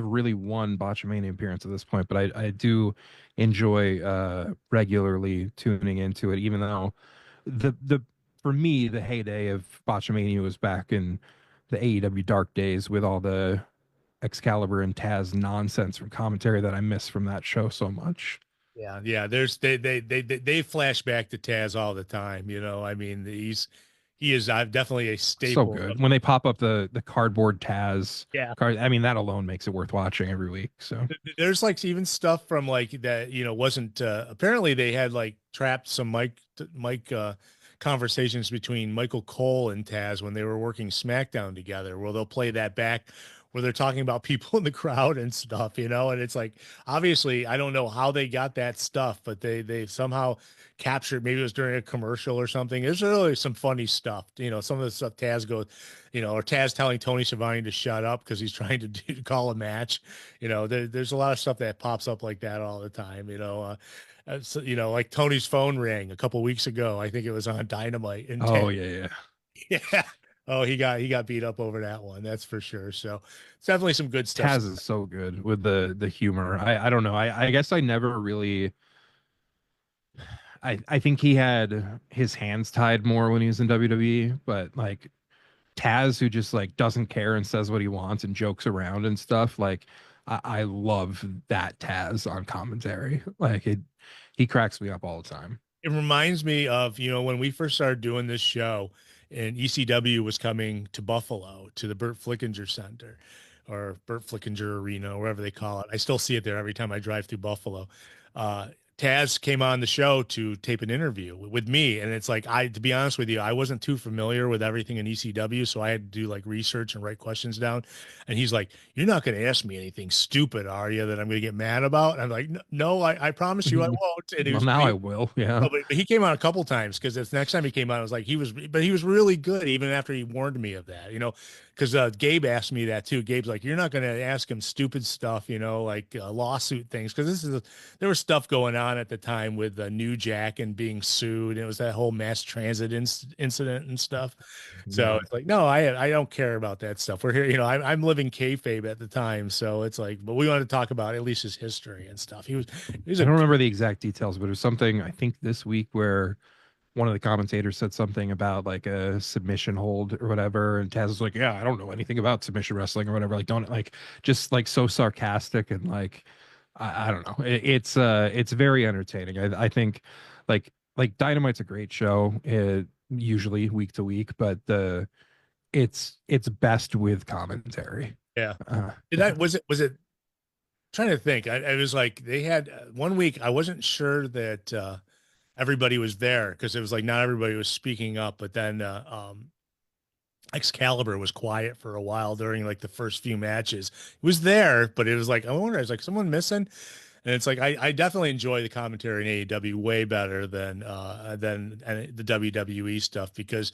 really one Botchamania appearance at this point, but I do enjoy regularly tuning into it, even though the for me the heyday of Botchamania was back in the AEW dark days with all the Excalibur and Taz nonsense from commentary that I miss from that show so much. Yeah. There's they flash back to Taz all the time. You know, I mean, he is definitely a So staple of. good when they pop up the cardboard Taz Yeah. card. I mean, that alone makes it worth watching every week. So There's like even stuff from like that, you know, wasn't apparently they had like trapped some mic conversations between Michael Cole and Taz when they were working SmackDown together, where they'll play that back where they're talking about people in the crowd and stuff, you know, and it's like obviously I don't know how they got that stuff, but they somehow captured, maybe it was during a commercial or something. There's really some funny stuff, you know, some of the stuff Taz goes, you know, or Taz telling Tony Schiavone to shut up because he's trying to call a match. You know, there's a lot of stuff that pops up like that all the time. You know, so, you know, like Tony's phone rang a couple weeks ago. I think it was on Dynamite. And oh yeah. yeah, oh he got beat up over that one. That's for sure. So it's definitely some good stuff. Taz is so good with the humor. I don't know. I guess I never really. I think he had his hands tied more when he was in WWE, but like Taz, who just like doesn't care and says what he wants and jokes around and stuff. Like I love that Taz on commentary. Like he cracks me up all the time. It reminds me of, you know, when we first started doing this show and ECW was coming to Buffalo to the Burt Flickinger Center or Burt Flickinger Arena, or whatever they call it. I still see it there every time I drive through Buffalo. Uh, Taz came on the show to tape an interview with me. And it's like, to be honest with you, I wasn't too familiar with everything in ECW. So I had to do like research and write questions down. And he's like, "You're not going to ask me anything stupid, are you, that I'm going to get mad about?" And I'm like, "No, I promise you I won't." And Well, now I will. Yeah. no, but he came on a couple times because the next time he came on, it was like he was really good even after he warned me of that, you know, because Gabe asked me that too. Gabe's like, "You're not going to ask him stupid stuff, you know, like lawsuit things," because there was stuff going on at the time with New Jack and being sued, and it was that whole mass transit incident and stuff. So Yeah. it's like, no, I don't care about that stuff. We're here, you know, I'm living kayfabe at the time, so it's like, but we want to talk about at least his history and stuff. He was I a don't remember the exact details, but it was something I think this week where one of the commentators said something about like a submission hold or whatever, and Taz was like, "Yeah, I don't know anything about submission wrestling or whatever." Like, don't like just like so sarcastic and like I don't know. It's very entertaining. I think like Dynamite's a great show. Usually week to week, but it's best with commentary. yeah. Did Yeah. that was it trying to think. I was like they had one week I wasn't sure that everybody was there because it was like not everybody was speaking up, but then Excalibur was quiet for a while during like the first few matches. He was there, but it was like I wonder, is like someone missing? And it's like I definitely enjoy the commentary in AEW way better than the WWE stuff because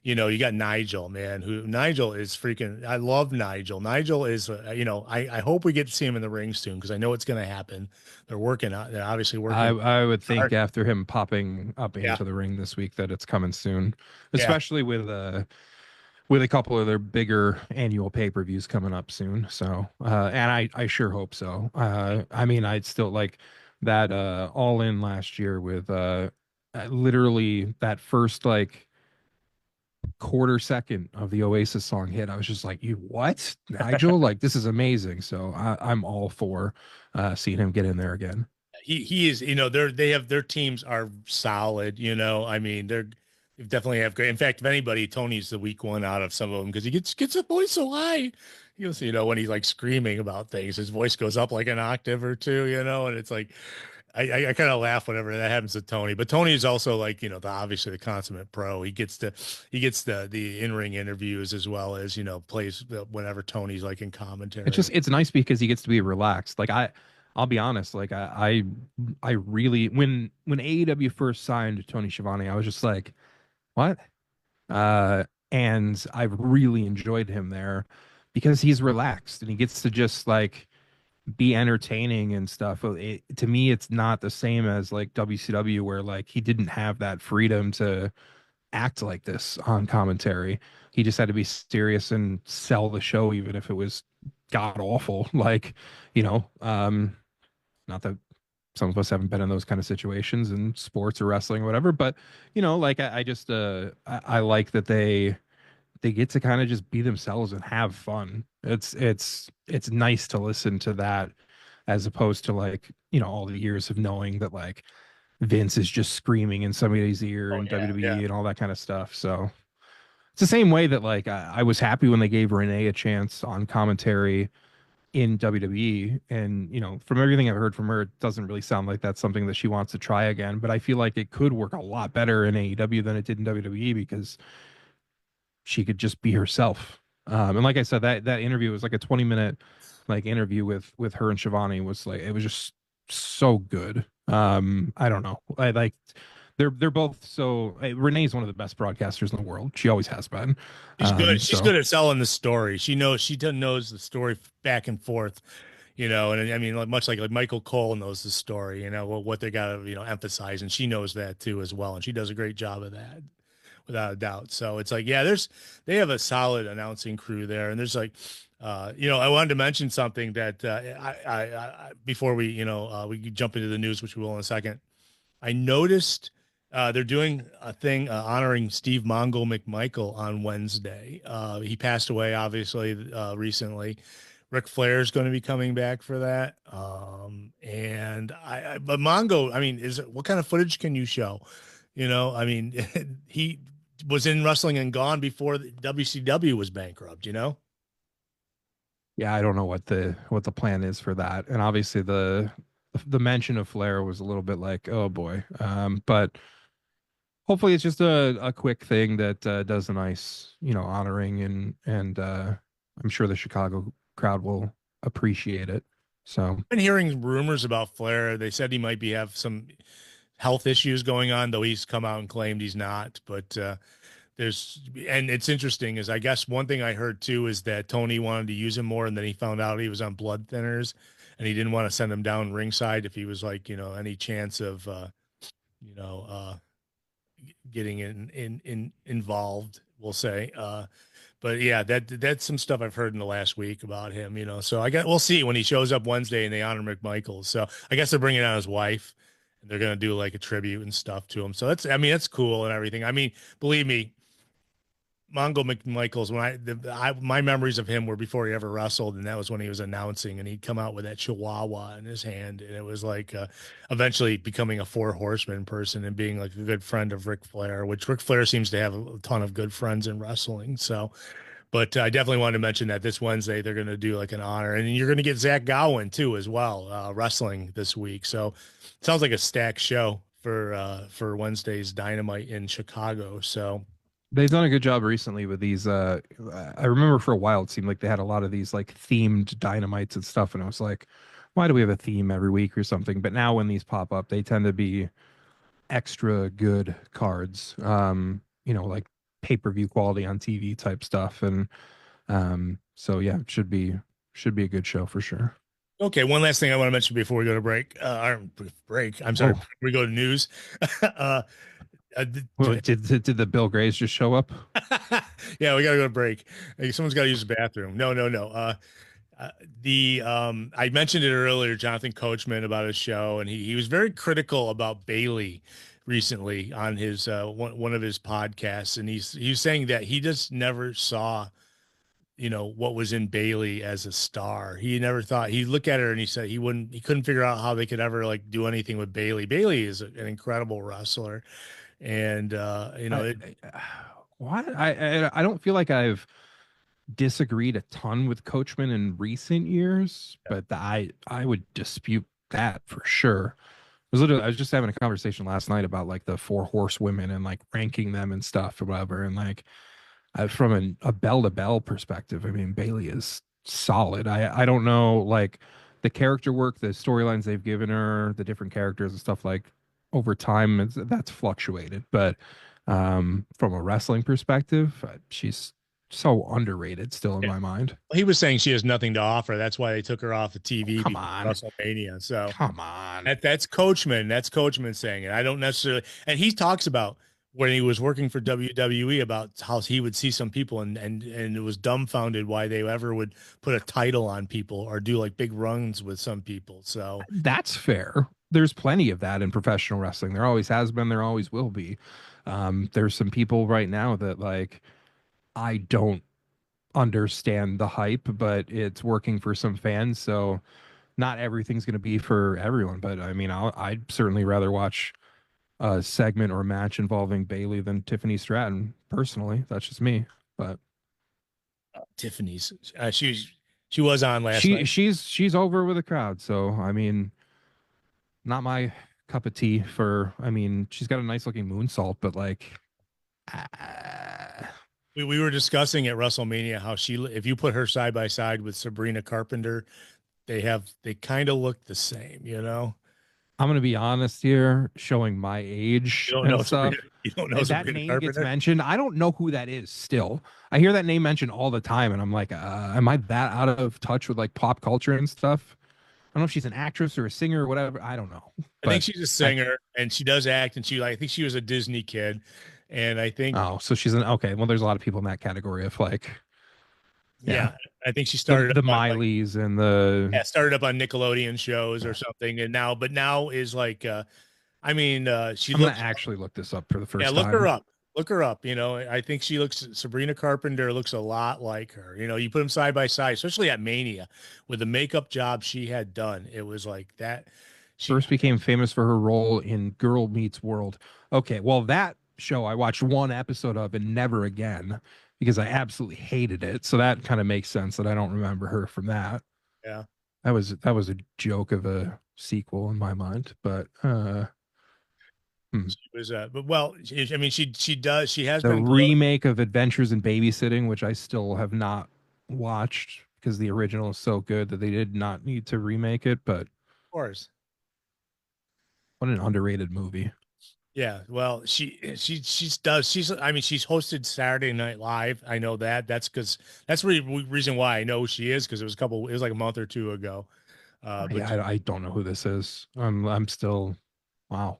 you know you got Nigel, man, who Nigel is freaking. I love Nigel. Nigel is you know I hope we get to see him in the ring soon because I know it's going to happen. They're working on they're obviously working I would think hard. after him popping up Yeah, into the ring this week that it's coming soon, yeah. especially with a couple of their bigger annual pay-per-views coming up soon. So, and I sure hope so. I mean, I'd still like that All In last year with literally that first like quarter second of the Oasis song hit. I was just like, "You what, Nigel? Like this is amazing." So I'm all for seeing him get in there again. He is, you know, they have their teams are solid, you know. I mean, they definitely have great. In fact, if anybody, Tony's the weak one out of some of them because he gets his voice so high. You'll see, you know, when he's like screaming about things, his voice goes up like an octave or two, you know, and it's like I kind of laugh whenever that happens to Tony. But Tony is also like, you know, obviously the consummate pro. He gets the in-ring interviews as well as, you know, plays whenever Tony's like in commentary. It's nice because he gets to be relaxed. Like I'll be honest, like I really when AEW first signed Tony Schiavone, I was just like, what? And I've really enjoyed him there because he's relaxed and he gets to just like be entertaining and stuff. To me, it's not the same as like WCW where like he didn't have that freedom to act like this on commentary. He just had to be serious and sell the show, even if it was god awful. Like, you know, not that some of us haven't been in those kind of situations in sports or wrestling or whatever, but you know, like I just I like that they they get to kind of just be themselves and have fun. It's nice to listen to that as opposed to like, all the years of knowing that like Vince is just screaming in somebody's ear Oh and yeah, yeah. WWE and all that kind of stuff. So it's the same way that like I was happy when they gave Renee a chance on commentary in WWE. And, from everything I've heard from her, it doesn't really sound like that's something that she wants to try again. But I feel like it could work a lot better in AEW than it did in WWE because she could just be herself. And like I said, that interview was like a 20-minute like interview with her and Shivani was like it was just so good. I don't know. I like they're both so Renee's one of the best broadcasters in the world. She always has been. She's good. She's So good at selling the story. Knows the story back and forth, and I mean, like, much like Michael Cole knows the story, what they got to, emphasize. And she knows that too, as well. And she does a great job of that without a doubt. So it's like, yeah, they have a solid announcing crew there. And there's like, I wanted to mention something that, before we, we jump into the news, which we will in a second. I noticed they're doing a thing honoring Steve Mongo McMichael on Wednesday. He passed away, obviously, recently. Ric Flair is going to be coming back for that. But Mongo, I mean, what kind of footage can you show? I mean, he was in Wrestling and Gone before the WCW was bankrupt. yeah, I don't know what the plan is for that. And obviously the mention of Flair was a little bit like, oh boy. But hopefully it's just a quick thing that does a nice, honoring and I'm sure the Chicago crowd will appreciate it. So Been hearing rumors about Flair. They said he might have some health issues going on, though he's come out and claimed he's not. But and it's interesting is I guess one thing I heard too is that Tony wanted to use him more, and then he found out he was on blood thinners, and he didn't want to send him down ringside if he was like, any chance of you know uh getting involved, we'll say. But yeah, that's some stuff I've heard in the last week about him. So we'll see when he shows up Wednesday and they honor McMichael. So I guess they're bringing out his wife and they're going to do like a tribute and stuff to him. So that's cool and everything. I mean, believe me, Mongo McMichaels, my memories of him were before he ever wrestled, and that was when he was announcing, and he'd come out with that chihuahua in his hand, and it was like eventually becoming a Four Horsemen person and being like a good friend of Ric Flair, which Ric Flair seems to have a ton of good friends in wrestling. So, but I definitely wanted to mention that this Wednesday they're going to do like an honor, and you're going to get Zach Gowen too as well, wrestling this week. So, it sounds like a stacked show for Wednesday's Dynamite in Chicago. So. they've done a good job recently with these. I remember for a while it seemed like they had a lot of these like themed dynamites and stuff, and I was like, why do we have a theme every week or something? But now when these pop up, they tend to be extra good cards. Like pay-per-view quality on TV type stuff, and so yeah, it should be a good show for sure. Okay, one last thing I want to mention before we go to break. Break. I'm sorry. Oh, We go to news. uh, well, did the Bill Grays just show up? yeah, we gotta go to break. Hey, someone's got to use the bathroom. No, no, no. The I mentioned it earlier, Jonathan Coachman about his show, and he was very critical about Bailey recently on his one of his podcasts, and he's saying that he just never saw what was in Bailey as a star. He never thought he'd look at her and he said he couldn't figure out how they could ever like do anything with Bailey. Bailey is an incredible wrestler. And What I don't feel like I've disagreed a ton with Coachman in recent years, but I would dispute that for sure. I was just having a conversation last night about like the four horsewomen and like ranking them and stuff or whatever, and like from a bell to bell perspective, I mean Bailey is solid. I don't know like the character work, the storylines they've given her, the different characters and stuff like over time that's fluctuated, but from a wrestling perspective, she's so underrated still in yeah, my mind. he was saying she has nothing to offer. That's why they took her off the Oh, TV come before on. WrestleMania. So Come on. that's Coachman. That's Coachman saying it. I don't necessarily. And he talks about when he was working for WWE about how he would see some people and it was dumbfounded why they ever would put a title on people or do like big runs with some people. So That's fair. There's plenty of that in professional wrestling. There always has been, there always will be. There's some people right now that like I don't understand the hype, but it's working for some fans. So not everything's going to be for everyone. But I mean, I'd certainly rather watch a segment or match involving Bailey than Tiffany Stratton. Personally, that's just me. But Tiffany's. She was on last night. she's over with the crowd. So I mean, not my cup of tea. For I mean, she's got a nice looking moonsault, but like, We were discussing at WrestleMania how if you put her side by side with Sabrina Carpenter, they kind of look the same, you know. I'm gonna be honest here, showing my You age don't and know Sabrina. stuff. You don't know If that Sabrina name gets Carpenter. mentioned, I don't know who that is still. I hear that name mentioned all the time, and I'm like, am I that out of touch with like pop culture and stuff? I don't know if she's an actress or a singer or whatever. I don't know. I think But she's a I singer and she does act, and I think she was a Disney kid, and I think oh, so she's an okay. Well, there's a lot of people in that category of like, yeah, yeah, I think she the started the up on like Mileys and the yeah, started up on Nickelodeon shows or yeah. something, and now is like she I'm gonna looks actually look this up for the yeah, first look her time. up. Look her up. You know, I think Sabrina Carpenter looks a lot like her. You know, you put them side by side, especially at Mania with the makeup job she had done. It was like that. She, First became famous for her role in Girl Meets World. Okay, well, that show I watched one episode of and never again because I absolutely hated it. So that kind of makes sense that I don't remember her from that. yeah, That was a joke of a sequel in my mind. But hmm. she was, but well, I mean, she has The been glow, of remake of Adventures in Babysitting, which I still have not watched because the original is so good that they did not need to remake it. But course. what an underrated movie. Yeah, well, she's I mean she's hosted Saturday Night Live. I know that. That's the reason why I know who she is because it was like a month or two ago. But I don't know who this is. I'm still wow.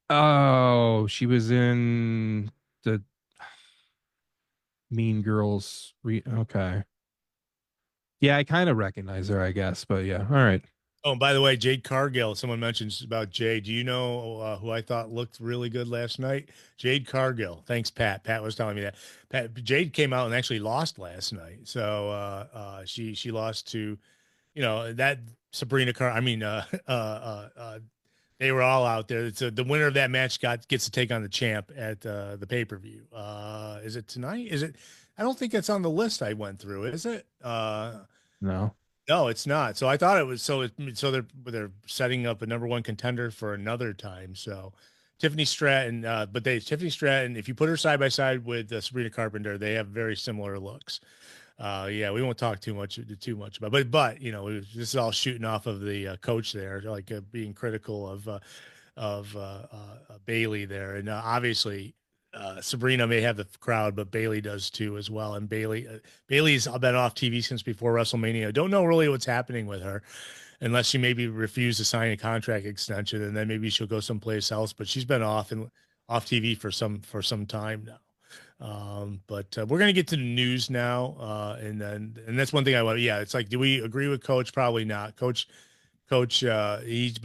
Oh, she was in the Mean Girls. Okay. Yeah, I kind of recognize her, I guess. But yeah, all right. oh, and by the way, Jade Cargill, someone mentions about Jade. Do you know who I thought looked really good last night? Jade Cargill. Thanks, Pat. Pat was telling me that. Jade came out and actually lost last night. So she lost to, you know, that Sabrina Car. I mean, they were all out there. It's the winner of that match gets to take on the champ at the pay per view. Is it tonight? Is it? I don't think it's on the list I went through. Is it? No. No, it's not. So I thought it was. So they're setting up a number one contender for another time. So Tiffany Stratton, Tiffany Stratton. If you put her side by side with Sabrina Carpenter, they have very similar looks. Yeah, we won't talk too much about, but you know, this is all shooting off of the coach there, like being critical of Bailey there, and obviously Sabrina may have the crowd, but Bailey does too as well. And Bailey's been off TV since before WrestleMania. Don't know really what's happening with her, unless she maybe refused to sign a contract extension, and then maybe she'll go someplace else. But she's been off TV for some time now. But we're gonna get to the news now, and that's one thing I want. Yeah, it's like, do we agree with Coach? Probably not. Coach, but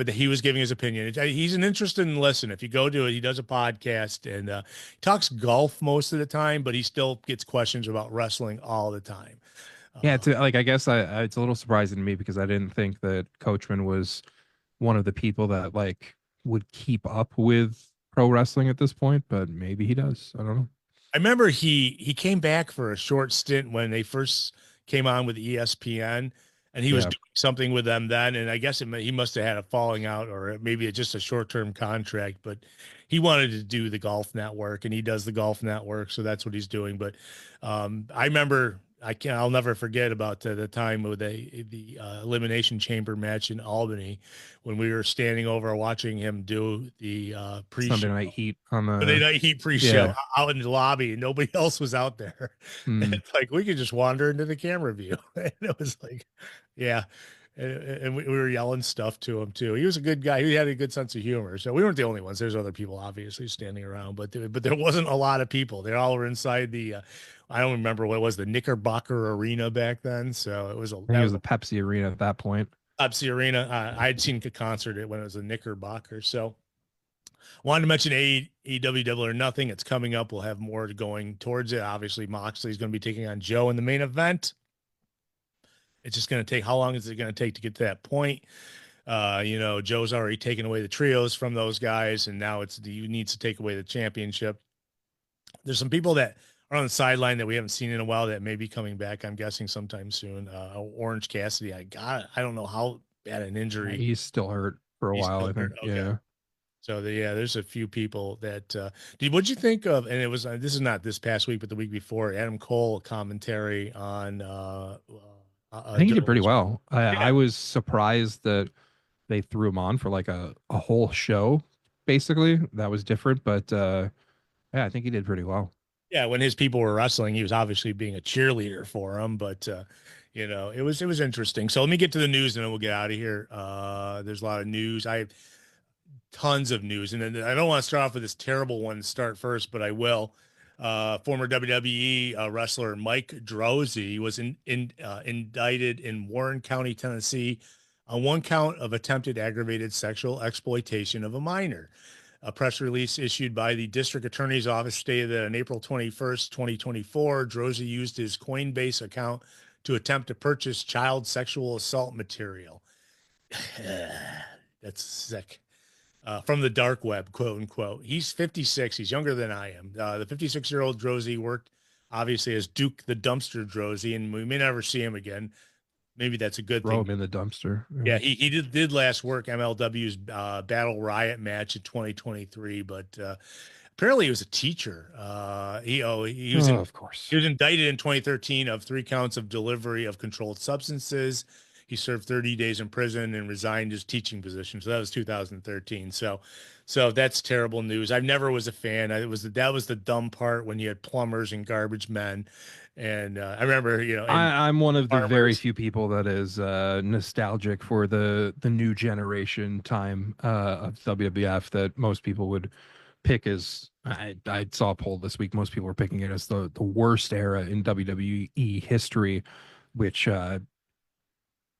he was giving his opinion. He's an interesting listen. If you go to it, he does a podcast and he talks golf most of the time, but he still gets questions about wrestling all the time. Yeah, it's like I guess it's a little surprising to me because I didn't think that Coachman was one of the people that like would keep up with pro wrestling at this point, but maybe he does. I don't know. I remember he came back for a short stint when they first came on with ESPN, and he was Yeah, doing something with them then. And I guess he must have had a falling out, or maybe it's just a short term contract. But he wanted to do the Golf Network, and he does the Golf Network, so that's what he's doing. But I remember I'll never forget about the time with the Elimination Chamber match in Albany when we were standing over watching him do the Sunday pre-show. Night Heat on Monday the Night Heat pre-show yeah. out in the lobby, and nobody else was out there. And Hmm. it's like we could just wander into the camera view, and it was like, yeah. And we were yelling stuff to him too. He was a good guy. He had a good sense of humor. So we weren't the only ones. There's other people obviously standing around, but there wasn't a lot of people. They all were inside the. I don't remember what it was, the Knickerbocker Arena back then. So it was I think it was the Pepsi Arena at that point. Pepsi Arena. I'd seen the concert when it was a Knickerbocker. So Wanted to mention AEW Double or Nothing. It's coming up. We'll have more going towards it. Obviously, Moxley is going to be taking on Joe in the main event. It's just going to take, how long is it going to take to get to that point? Joe's already taken away the trios from those guys, and now he needs to take away the championship. There's some people that are on the sideline that we haven't seen in a while that may be coming back. I'm guessing sometime soon. Orange Cassidy, I don't know how bad an injury. He's still hurt for a while, I think. Okay. Yeah. So there's a few people that what'd you think of? And it was this is not this past week, but the week before, Adam Cole commentary on. I think he did pretty well. I was surprised that they threw him on for like a whole show. Basically, that was different, but yeah, I think he did pretty well. Yeah, when his people were wrestling, he was obviously being a cheerleader for them, but it was interesting. So let me get to the news and then we'll get out of here. There's a lot of news. I have tons of news, and then I don't want to start off with this terrible one to start first, but I will. Former WWE wrestler Mike Droese was indicted in Warren County, Tennessee, on one count of attempted aggravated sexual exploitation of a minor. A press release issued by the district attorney's office stated that on April 21st, 2024, Droese used his Coinbase account to attempt to purchase child sexual assault material. That's sick. From the dark web, quote unquote. He's 56. He's younger than I am. The 56-year-old Droese worked obviously as Duke the Dumpster Droese, and we may never see him again. Maybe that's a good thing. Throw him in the dumpster. Yeah, he did last work MLW's Battle Riot match in 2023, but apparently he was a teacher. He was of course. He was indicted in 2013 of 3 counts of delivery of controlled substances. He served 30 days in prison and resigned his teaching position. So that was 2013. So that's terrible news. I never was a fan. That was the dumb part when you had plumbers and garbage men. And I remember, I'm one of the very few people that is nostalgic for the new generation time of WWF that most people would pick as. I saw a poll this week. Most people were picking it as the worst era in WWE history, which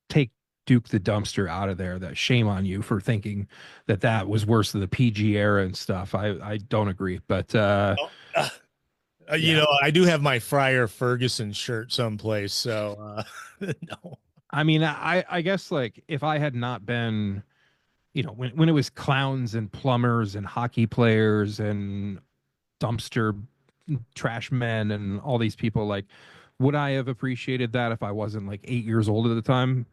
take Duke the Dumpster out of there. That shame on you for thinking that was worse than the PG era and stuff. I don't agree, but I do have my Friar Ferguson shirt someplace, so no. I mean, I guess like if I had not been, when it was clowns and plumbers and hockey players and dumpster trash men and all these people, like, would I have appreciated that if I wasn't like 8 years old at the time?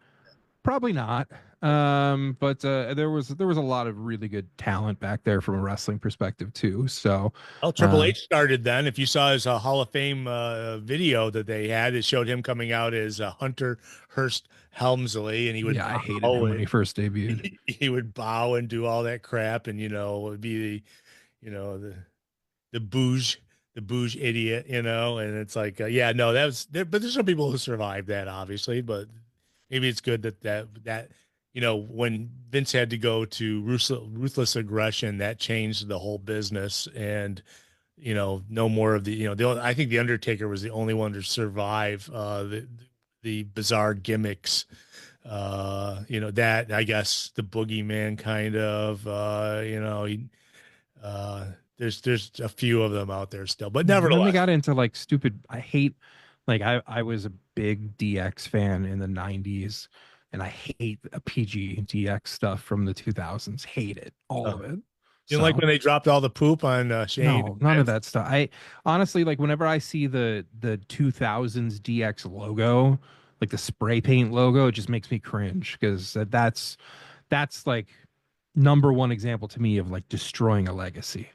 Probably not. But there was a lot of really good talent back there from a wrestling perspective too. So Triple H started then. If you saw his Hall of Fame video that they had, it showed him coming out as Hunter Hearst Helmsley, and he would I hated him when he first debuted. He would bow and do all that crap, and it would be the bouge idiot, and it's like that was there, but there's some people who survived that obviously, but maybe it's good that when Vince had to go to ruthless aggression, that changed the whole business, and no more of I think the Undertaker was the only one to survive the bizarre gimmicks, that I guess the boogeyman kind of there's a few of them out there still, but nevertheless. When they got into like stupid, I was a big DX fan in the 90s, and I hate a PG DX stuff from the 2000s. Hate it, all of it. You like when they dropped all the poop on Shane? No, none of that stuff. I honestly, like, whenever I see the 2000s DX logo, like the spray paint logo, it just makes me cringe, because that's like number one example to me of like destroying a legacy.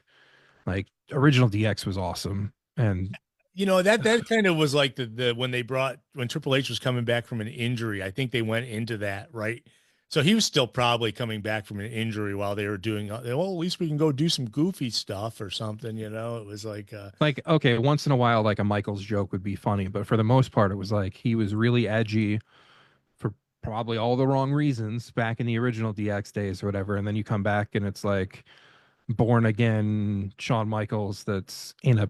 Like, original DX was awesome, and that kind of was like the when Triple H was coming back from an injury. I think they went into that, right? So he was still probably coming back from an injury while they were doing, well, at least we can go do some goofy stuff or something, it was like okay, once in a while, like a Michaels joke would be funny, but for the most part, it was like he was really edgy for probably all the wrong reasons back in the original DX days or whatever. And then you come back and it's like born again Shawn Michaels that's in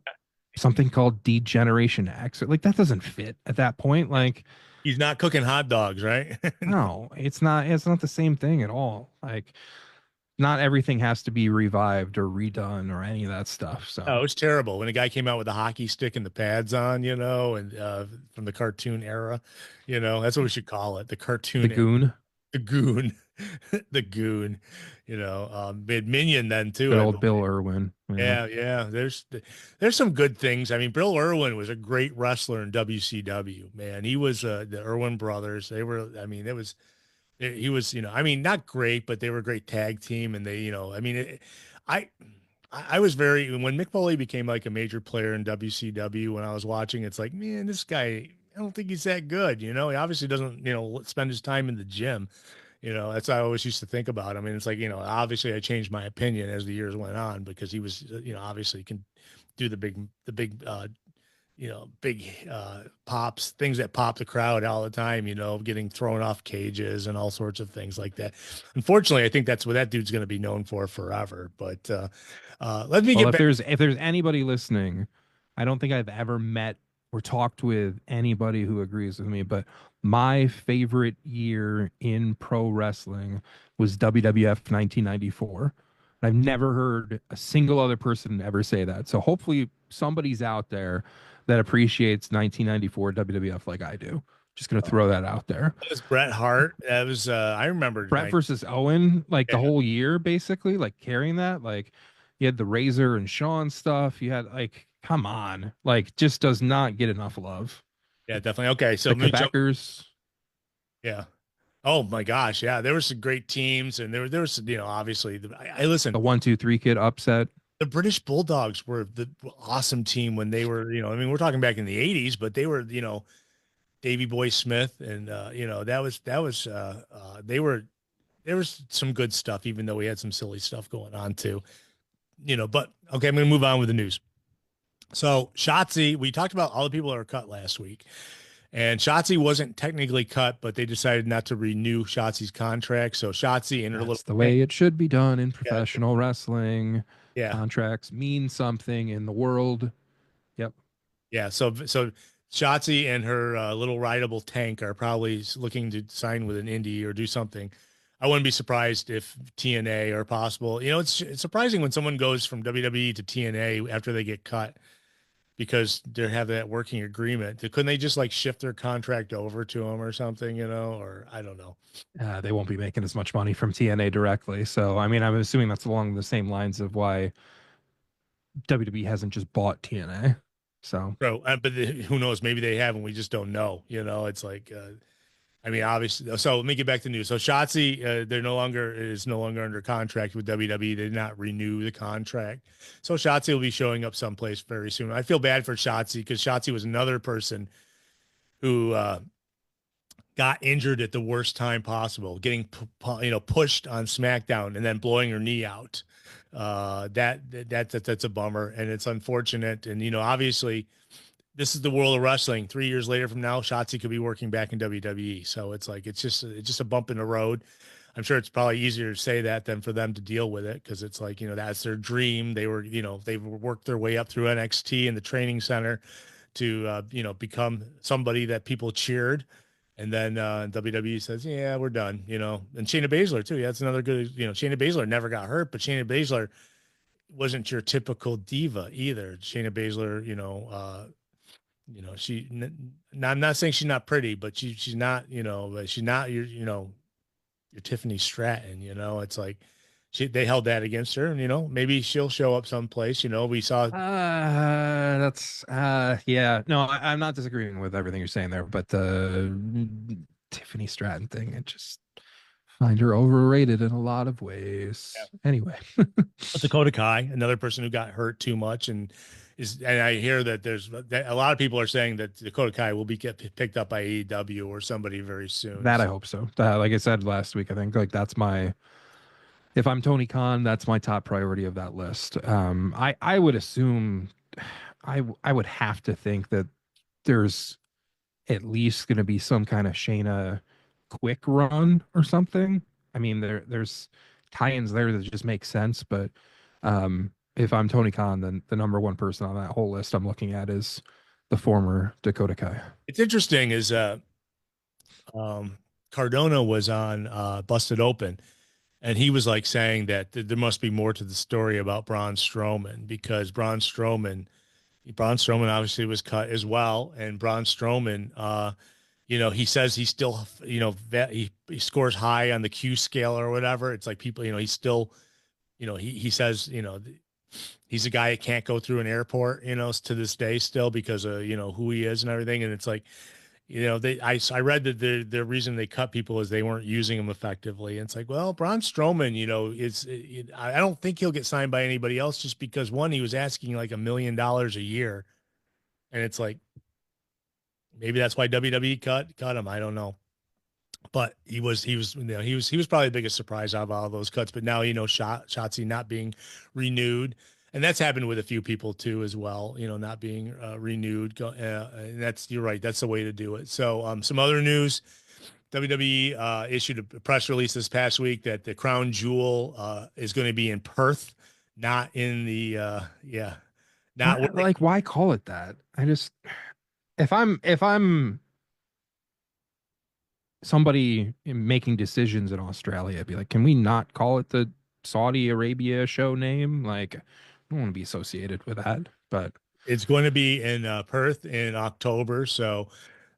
something called Degeneration X. Like, that doesn't fit at that point. Like, he's not cooking hot dogs, right? No, it's not the same thing at all. Like, not everything has to be revived or redone or any of that stuff. Oh, So it was terrible when a guy came out with the hockey stick and the pads on, and from the cartoon era, that's what we should call it, the the cartoon era, goon, the goon, the goon, mid Minion then too, good I old believe. Bill Irwin. Yeah. Yeah, yeah. There's some good things. I mean, Bill Irwin was a great wrestler in WCW, man. He was the Irwin brothers. They were, I mean, it was he was, I mean, not great, but they were a great tag team, and they, I mean, I, I was very when Mick Foley became like a major player in WCW. When I was watching, it's like, man, this guy, I don't think he's that good. He obviously doesn't, spend his time in the gym. That's what I always used to think about. I mean, it's like, obviously I changed my opinion as the years went on because he was, obviously can do the big pops, things that pop the crowd all the time, getting thrown off cages and all sorts of things like that. Unfortunately, I think that's what that dude's going to be known for forever. But let me Well, get if back. there's anybody listening, I don't think I've ever met or talked with anybody who agrees with me, but my favorite year in pro wrestling was WWF 1994. I've never heard a single other person ever say that. So hopefully somebody's out there that appreciates 1994 WWF like I do. Just gonna throw that out there. That was Bret Hart. That was I remember Brett versus Owen, like yeah, the whole year, basically, like carrying that. Like you had the Razor and Shawn stuff. You had like, come on, like just does not get enough love. yeah, definitely. Okay, so The let me jump. Quebecers, Yeah. Oh my gosh, yeah. There were some great teams, and there was obviously I listen. the 1 2 3 kid upset. The British Bulldogs were the awesome team when they were, I mean, we're talking back in the '80s, but they were, Davy Boy Smith, and they were there was some good stuff, even though we had some silly stuff going on too, But okay, I'm going to move on with the news. So Shotzi, we talked about all the people that were cut last week, and Shotzi wasn't technically cut, but they decided not to renew Shotzi's contract. So Shotzi and her little That's the way it should be done in yeah, professional wrestling. yeah, Contracts mean something in the world. Yep. yeah. So Shotzi and her little rideable tank are probably looking to sign with an indie or do something. I wouldn't be surprised if TNA are possible. It's surprising when someone goes from WWE to TNA after they get cut because they have that working agreement. Couldn't they just like shift their contract over to them or something, or I don't know. They won't be making as much money from TNA directly. So, I mean, I'm assuming that's along the same lines of why WWE hasn't just bought TNA. So, So, but who knows? Maybe they have, and we just don't know. It's like, I mean, obviously. So let me get back to news. So Shotzi, they're no longer under contract with WWE. They did not renew the contract. So Shotzi will be showing up someplace very soon. I feel bad for Shotzi because Shotzi was another person who got injured at the worst time possible, getting pushed on SmackDown and then blowing her knee out. That's a bummer and it's unfortunate. And obviously, this is the world of wrestling. 3 years later from now, Shotzi could be working back in WWE. So it's like it's just a bump in the road. I'm sure it's probably easier to say that than for them to deal with it because it's like that's their dream. They worked their way up through NXT and the training center to become somebody that people cheered. And then WWE says, "Yeah, we're done." And Shayna Baszler too. Yeah, that's another good. Shayna Baszler never got hurt, but Shayna Baszler wasn't your typical diva either. Shayna Baszler, I'm not saying she's not pretty, but she's not, she's not your Tiffany Stratton. It's like they held that against her, and maybe she'll show up someplace. We saw. that's yeah. No, I'm not disagreeing with everything you're saying there, but the Tiffany Stratton thing, it just find her overrated in a lot of ways. Yeah. Anyway, Dakota Kai, another person who got hurt too much, and I hear that there's a lot of people are saying that Dakota Kai will get picked up by AEW or somebody very soon. that I hope so. Like I said last week, I think like that's my if I'm Tony Khan, that's my top priority of that list. I would assume I would have to think that there's at least going to be some kind of Shayna quick run or something. I mean, there's tie-ins there that just make sense, but if I'm Tony Khan, then the number one person on that whole list I'm looking at is the former Dakota Kai. It's interesting is Cardona was on Busted Open, and he was like saying that there must be more to the story about Braun Strowman, because Braun Strowman obviously was cut as well, and Braun Strowman, he says he still, he scores high on the Q scale or whatever. It's like people, he's still, he says, he's a guy that can't go through an airport, to this day still, because of, who he is and everything. And it's like, I read that the reason they cut people is they weren't using him effectively. And it's like, well, Braun Strowman, I don't think he'll get signed by anybody else, just because, one, he was asking like $1 million a year, and it's like, maybe that's why WWE cut him. I don't know, but he was probably the biggest surprise out of all those cuts. But now, Shotzi not being renewed, and that's happened with a few people too as well. Not being renewed. And you're right. That's the way to do it. So, some other news: WWE issued a press release this past week that the Crown Jewel is going to be in Perth, not in the not where Like, why call it that? I just, if I'm somebody making decisions in Australia, I'd be like, can we not call it the Saudi Arabia show name? Like, I don't want to be associated with that. But it's going to be in Perth in October. So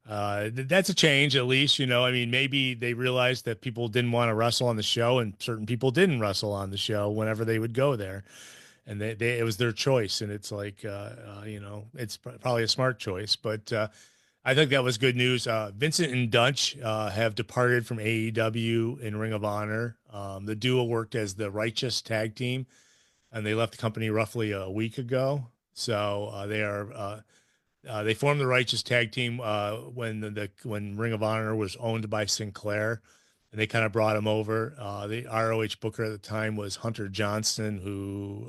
that's a change, at least. I mean, maybe they realized that people didn't want to wrestle on the show, and certain people didn't wrestle on the show whenever they would go there, and it was their choice. And it's like, it's probably a smart choice, but I think that was good news. Vincent and Dutch have departed from AEW and Ring of Honor. The duo worked as the Righteous Tag Team, and they left the company roughly a week ago. So they formed the Righteous Tag Team when Ring of Honor was owned by Sinclair, and they kind of brought him over. The ROH booker at the time was Hunter Johnson, who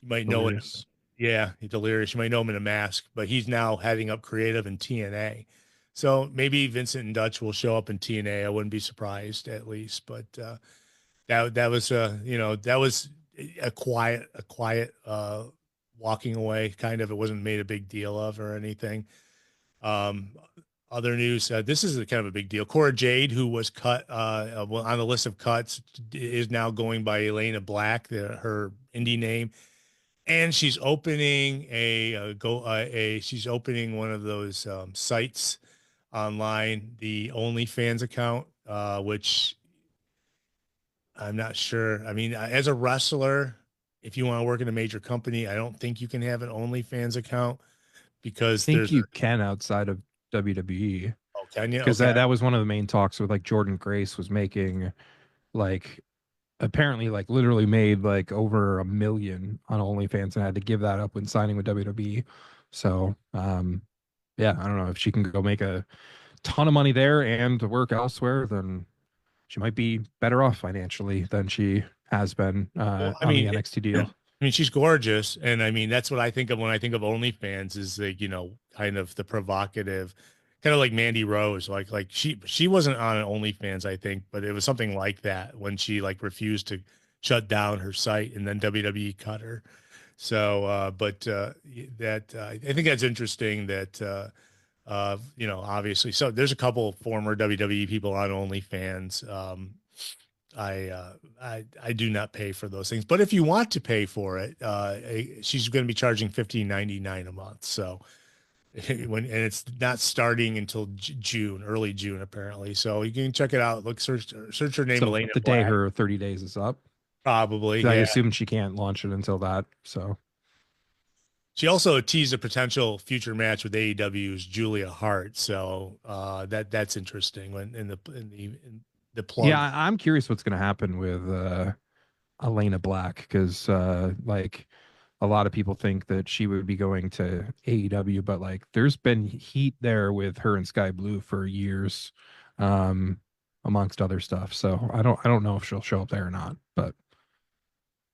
you might know. Delirious. Yeah, he's Delirious. You might know him in a mask, but he's now heading up creative in TNA. So maybe Vincent and Dutch will show up in TNA. I wouldn't be surprised, at least. But that was that was a quiet walking away, kind of. It wasn't made a big deal of or anything. Um, Other news, this is kind of a big deal. Cora Jade, who was cut on the list of cuts, is now going by Elena Black, her indie name, and she's opening she's opening one of those sites online, the OnlyFans account, which I'm not sure. I mean, as a wrestler, if you want to work in a major company, I don't think you can have an OnlyFans account, I because think you can outside of WWE, oh, can you? because Okay. that was one of the main talks with like Jordan Grace was making, like, apparently like literally made like over 1 million on OnlyFans and had to give that up when signing with WWE. So yeah, I don't know if she can go make a ton of money there and work elsewhere, then she might be better off financially than she has been Well, I on the mean, NXT deal. I mean, she's gorgeous, and I mean that's what I think of when I think of OnlyFans, is like, kind of the provocative, kind of like Mandy Rose, like she wasn't on an OnlyFans, I think, but it was something like that when she like refused to shut down her site, and then WWE cut her. So, but that I think that's interesting that obviously, so there's a couple former WWE people on OnlyFans. I do not pay for those things, but if you want to pay for it, she's going to be charging $15.99 a month. So and it's not starting until June, early June, apparently. So you can check it out. Look, search her name, So Elena the day Black. her 30 days is up, Probably, 'cause I yeah. assume she can't launch it until that. So She also teased a potential future match with AEW's Julia Hart. So that's interesting. When in the yeah, plug. I'm curious what's going to happen with Elena Black, because like a lot of people think that she would be going to AEW, but like there's been heat there with her and Sky Blue for years, um, amongst other stuff. So I don't know if she'll show up there or not, but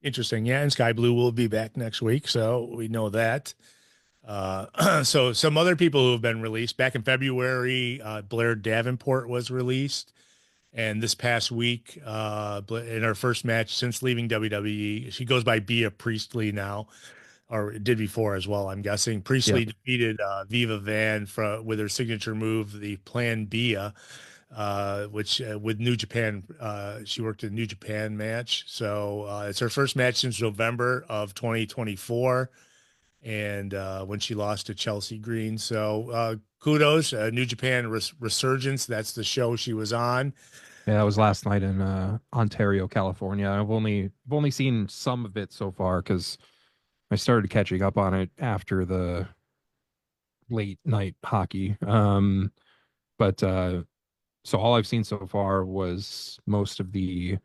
Interesting. Yeah, and Sky Blue will be back next week, so we know that. So some other people who have been released back in February, Blair Davenport was released, and this past week, in her first match since leaving WWE, she goes by Bea Priestley now, or it did before as well, I'm guessing. yeah. Priestley defeated Viva Van with her signature move, the Plan Bea. which with New Japan, she worked a New Japan match. So it's her first match since November of 2024, and when she lost to Chelsea Green. So kudos, New Japan Resurgence. That's the show she was on. Yeah, that was last night in Ontario, California. I've only seen some of it so far because I started catching up on it after the late night hockey. But so all I've seen so far was most of the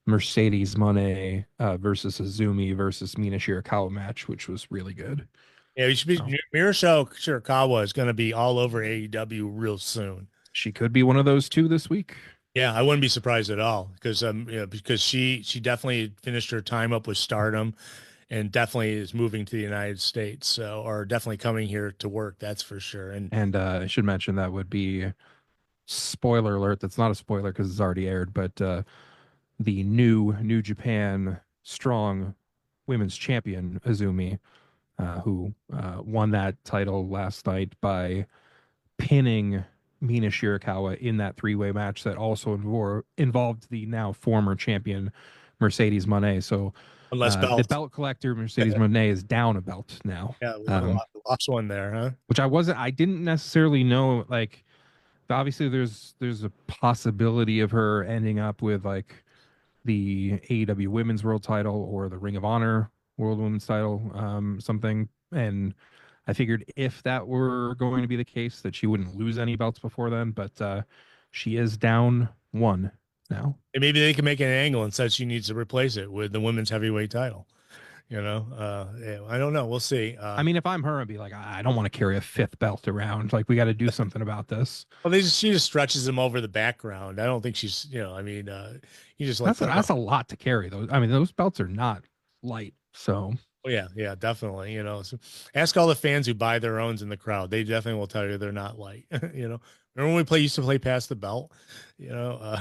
Mercedes Moné versus Azumi versus Mina Shirakawa match, which was really good. Yeah, you should be. So Miroshao Shirakawa is going to be all over AEW real soon. she could be one of those two this week. Yeah, I wouldn't be surprised at all because because she definitely finished her time up with Stardom, and definitely is moving to the United States. So, or definitely coming here to work. That's for sure. And And I should mention that would be spoiler alert. That's not a spoiler because it's already aired, but the New Japan Strong Women's Champion Azumi, who won that title last night by pinning Mina Shirakawa in that three-way match that also involved the now former champion Mercedes Moné. So unless the belt, belt collector Mercedes Moné is down a belt now, yeah, lost one there, huh? which I didn't necessarily know. Like, obviously, there's a possibility of her ending up with like the AEW Women's World Title or the Ring of Honor World Women's Title, something. And I figured if that were going to be the case, that she wouldn't lose any belts before then. But she is down one now. And maybe they can make an angle and said she needs to replace it with the women's heavyweight title. Yeah, I don't know. We'll see. I mean, if I'm her, I'd be like, I don't want to carry a fifth belt around. Like, we got to do something about this. Well, she just stretches them over the background. I don't think she's, I mean, you just like That's a lot to carry. Those, I mean, those belts are not light. So Oh yeah, definitely. So ask all the fans who buy their owns in the crowd. They definitely will tell you they're not light. Remember when used to play past the belt? You know,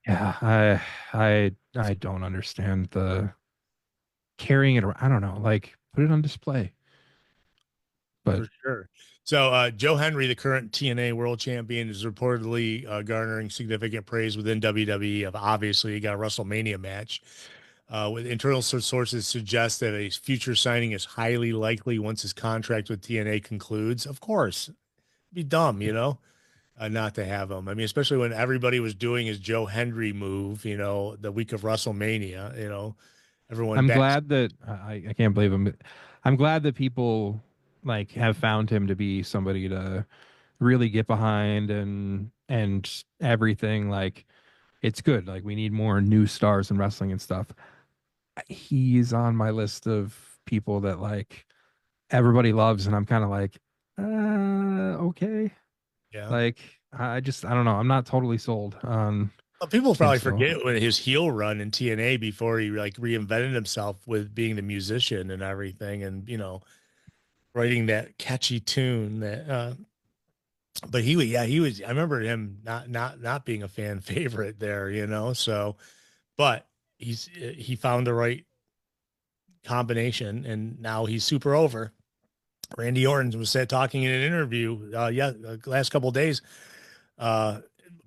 yeah, I don't understand the carrying it around. I don't know. Like, put it on display. But for sure. So Joe Henry, the current TNA World Champion, is reportedly garnering significant praise within WWE. Of obviously, he got a WrestleMania match. With internal sources suggest that a future signing is highly likely once his contract with TNA concludes. Of course, it'd be dumb, not to have him. I mean, especially when everybody was doing his Joe Hendry move, the week of WrestleMania, everyone. I'm glad that I can't believe him. I'm glad that people like have found him to be somebody to really get behind and everything. Like, it's good. Like, we need more new stars in wrestling and stuff. He's on my list of people that like everybody loves, and I'm kind of like, okay. Yeah. Like, I don't know. I'm not totally sold on Well, people probably so. forget when his heel run in TNA before he like reinvented himself with being the musician and everything, and writing that catchy tune that. But he was. I remember him not being a fan favorite there, So, but he found the right combination, and now he's super over. Randy Orton was said talking in an interview, last couple of days, about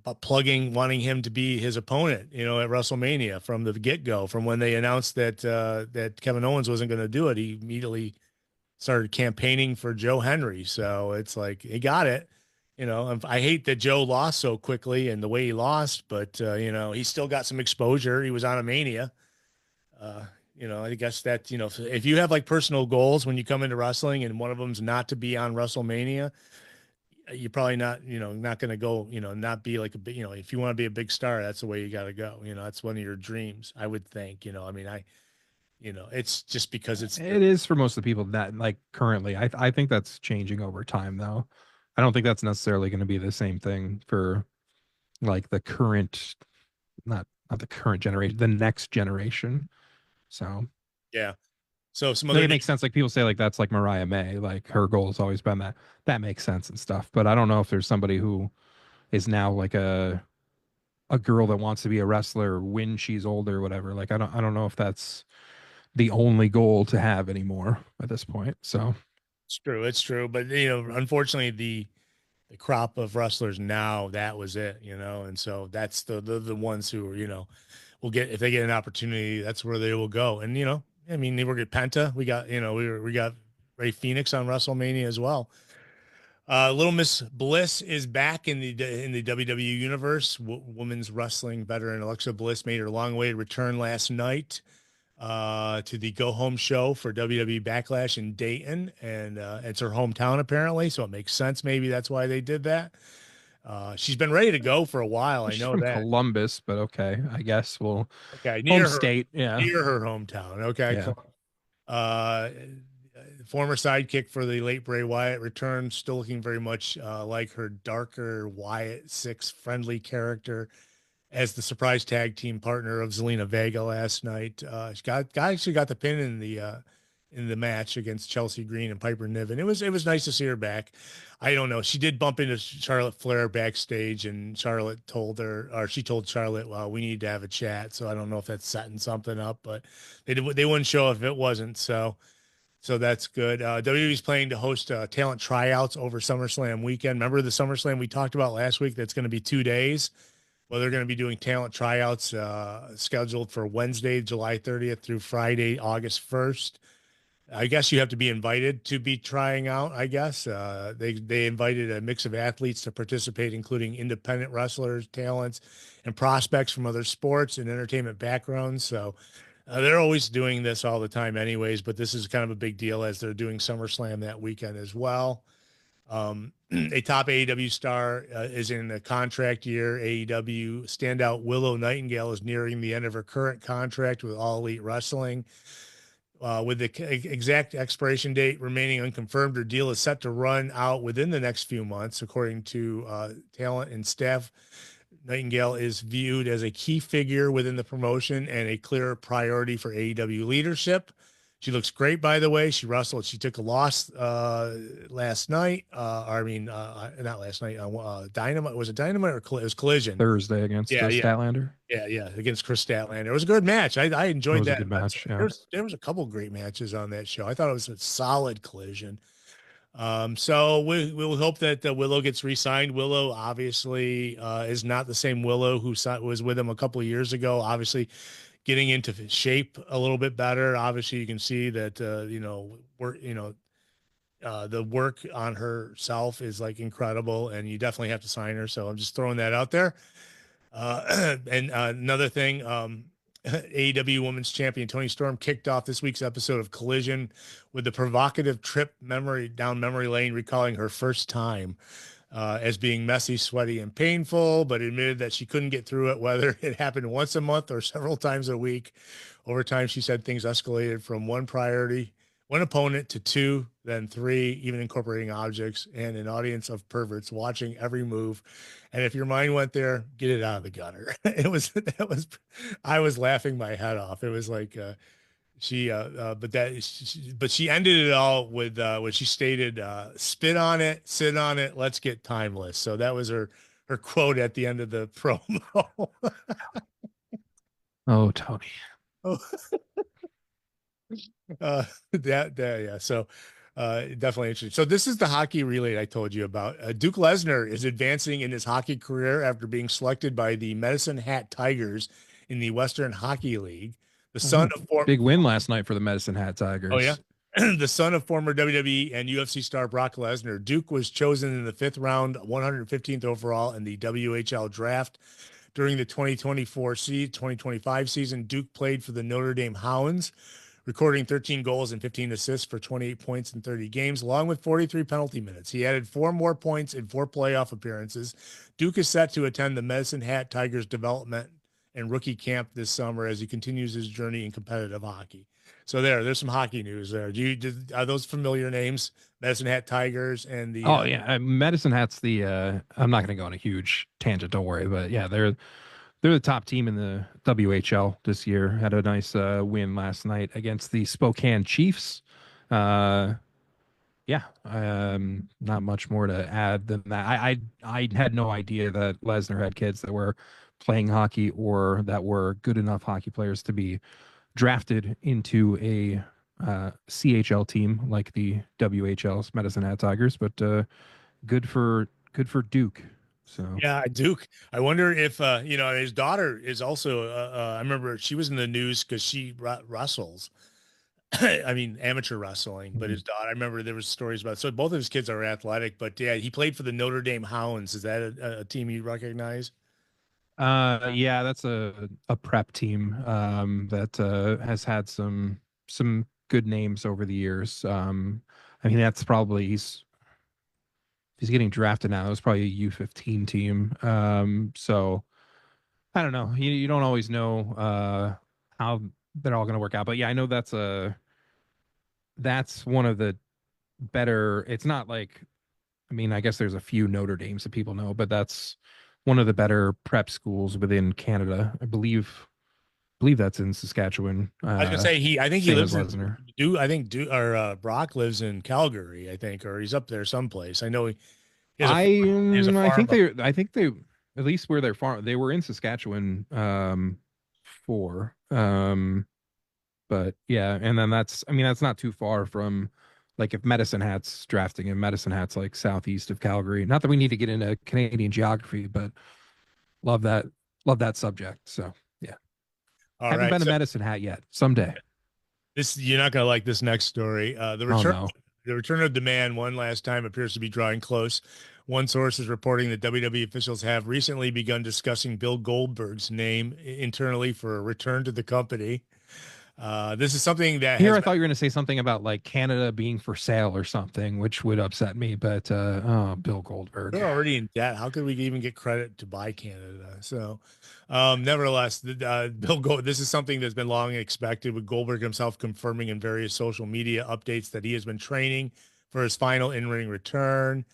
wanting him to be his opponent, at WrestleMania from the get go. From when they announced that Kevin Owens wasn't going to do it, he immediately started campaigning for Joe Henry. So it's like he got it. I hate that Joe lost so quickly and the way he lost, but he still got some exposure. He was on a Mania. I guess that, if you have like personal goals when you come into wrestling and one of them's not to be on WrestleMania, you're probably not going to go, not be like a big, if you want to be a big star, that's the way you got to go. That's one of your dreams, I would think, I mean, it's just because it is for most of the people that like currently. I think that's changing over time though. I don't think that's necessarily going to be the same thing for like the current, not the current generation, the next generation. So yeah. So some like, other it makes sense. Like, people say like that's like Mariah May, like her goal has always been that. That makes sense and stuff. But I don't know if there's somebody who is now like a girl that wants to be a wrestler when she's older or whatever. Like, I don't know if that's the only goal to have anymore at this point. So It's true. It's true. But, unfortunately, the crop of wrestlers now, that was it, and so that's the ones who are, will get, if they get an opportunity, that's where they will go. And I mean, we get Penta, we got, we got Ray Phoenix on WrestleMania as well. Little Miss Bliss is back in the WWE universe. Women's wrestling veteran Alexa Bliss made her long-awaited return last night to the Go Home show for WWE Backlash in Dayton, and it's her hometown apparently, so it makes sense. Maybe that's why they did that. She's been ready to go for a while. I She's know from that. Columbus, but okay, I guess we'll Okay, home state. Yeah. near her hometown. Okay, Yeah. cool. Former sidekick for the late Bray Wyatt returns, still looking very much like her darker Wyatt Six friendly character as the surprise tag team partner of Zelina Vega last night. She actually got the pin in the match against Chelsea Green and Piper Niven. It was nice to see her back. I don't know. She did bump into Charlotte Flair backstage, and Charlotte told her, or she told Charlotte, "Well, we need to have a chat." So I don't know if that's setting something up, but they wouldn't show if it wasn't. So that's good. WWE's planning to host talent tryouts over SummerSlam weekend. Remember the SummerSlam we talked about last week? That's going to be 2 days. Well, they're going to be doing talent tryouts scheduled for Wednesday, July 30th through Friday, August 1st. I guess you have to be invited to be trying out, I guess. They invited a mix of athletes to participate, including independent wrestlers, talents, and prospects from other sports and entertainment backgrounds. So they're always doing this all the time anyways, but this is kind of a big deal as they're doing SummerSlam that weekend as well. A top AEW star is in a contract year. AEW standout Willow Nightingale is nearing the end of her current contract with All Elite Wrestling. With the exact expiration date remaining unconfirmed, her deal is set to run out within the next few months, according to talent and staff. Nightingale is viewed as a key figure within the promotion and a clear priority for AEW leadership. She looks great, by the way. She wrestled. She took a loss last night. Not last night. Dynamite. Was it Dynamite or it was Collision? Thursday against Statlander. Yeah, against Chris Statlander. It was a good match. I enjoyed that. It was a good match. Yeah. There was a couple great matches on that show. I thought it was a solid Collision. So we'll hope that Willow gets re-signed. Willow obviously is not the same Willow who was with him a couple of years ago. Obviously, getting into shape a little bit better. Obviously, you can see that the work on herself is like incredible, and you definitely have to sign her. So I'm just throwing that out there. And another thing, AEW Women's Champion Toni Storm kicked off this week's episode of Collision with the provocative trip down memory lane, recalling her first time as being messy, sweaty, and painful, but admitted that she couldn't get through it, whether it happened once a month or several times a week. Over time, she said things escalated from one opponent to two, then three, even incorporating objects and an audience of perverts watching every move. And if your mind went there, get it out of the gutter. I was laughing my head off. It was like, she ended it all with what she stated, spit on it, sit on it, let's get timeless. So that was her quote at the end of the promo. Oh, Tony. Oh. Yeah. So definitely interesting. So this is the hockey relay I told you about. Duke Lesnar is advancing in his hockey career after being selected by the Medicine Hat Tigers in the Western Hockey League. The son of big win last night for the Medicine Hat Tigers. Oh yeah. The son of former WWE and UFC star Brock Lesnar, Duke was chosen in the 5th round, 115th overall in the WHL draft. During the 2025 season, Duke played for the Notre Dame Hounds, recording 13 goals and 15 assists for 28 points in 30 games, along with 43 penalty minutes. He added 4 more points in 4 playoff appearances. Duke is set to attend the Medicine Hat Tigers development and rookie camp this summer as he continues his journey in competitive hockey. So there's some hockey news there. Are those familiar names? Medicine Hat Tigers and the yeah, Medicine Hat's the I'm not going to go on a huge tangent, don't worry, but yeah, they're the top team in the WHL this year. Had a nice win last night against the Spokane Chiefs. Not much more to add than that. I had no idea that Lesnar had kids that were playing hockey or that were good enough hockey players to be drafted into a CHL team like the WHL's Medicine Hat Tigers. But good for Good for Duke. So Yeah, Duke. I wonder if his daughter is also. I remember she was in the news because she wrestles. I mean, amateur wrestling, but his mhm. daughter. I remember there was stories about. So both of his kids are athletic, but yeah, he played for the Notre Dame Hounds. Is that a team you recognize? Yeah, that's a prep team that has had some good names over the years. I mean that's probably he's getting drafted now. It was probably a U15 team. So I don't know. You don't always know how they're all going to work out. But yeah, I know that's one of the better. It's not like, I mean, I guess there's a few Notre Dames that people know, but that's one of the better prep schools within Canada. I believe that's in Saskatchewan. I was gonna say he. I think he Same as lives in Lesnar. Do. I think Do or Brock lives in Calgary. I think, or he's up there someplace. I know he has a he has a I farm think up. they at least where they're farm they were in Saskatchewan for but yeah, and then that's, I mean, that's not too far from, like, if Medicine Hat's drafting, and Medicine Hat's like southeast of Calgary. Not that we need to get into Canadian geography, but love that love that subject. So yeah. All Haven't right, been to so Medicine Hat yet. Someday. this you're not gonna like this next story. Oh no. The return of demand one last time appears to be drawing close. One source is reporting that WWE officials have recently begun discussing Bill Goldberg's name internally for a return to the company. This is something that Here has I been. thought you were gonna say something about like Canada being for sale or something, which would upset me, but oh, Bill Goldberg. They're already in debt. How could we even get credit to buy Canada? So, nevertheless, Bill Gold. This is something that's been long expected, with Goldberg himself confirming in various social media updates that he has been training for his final in-ring return.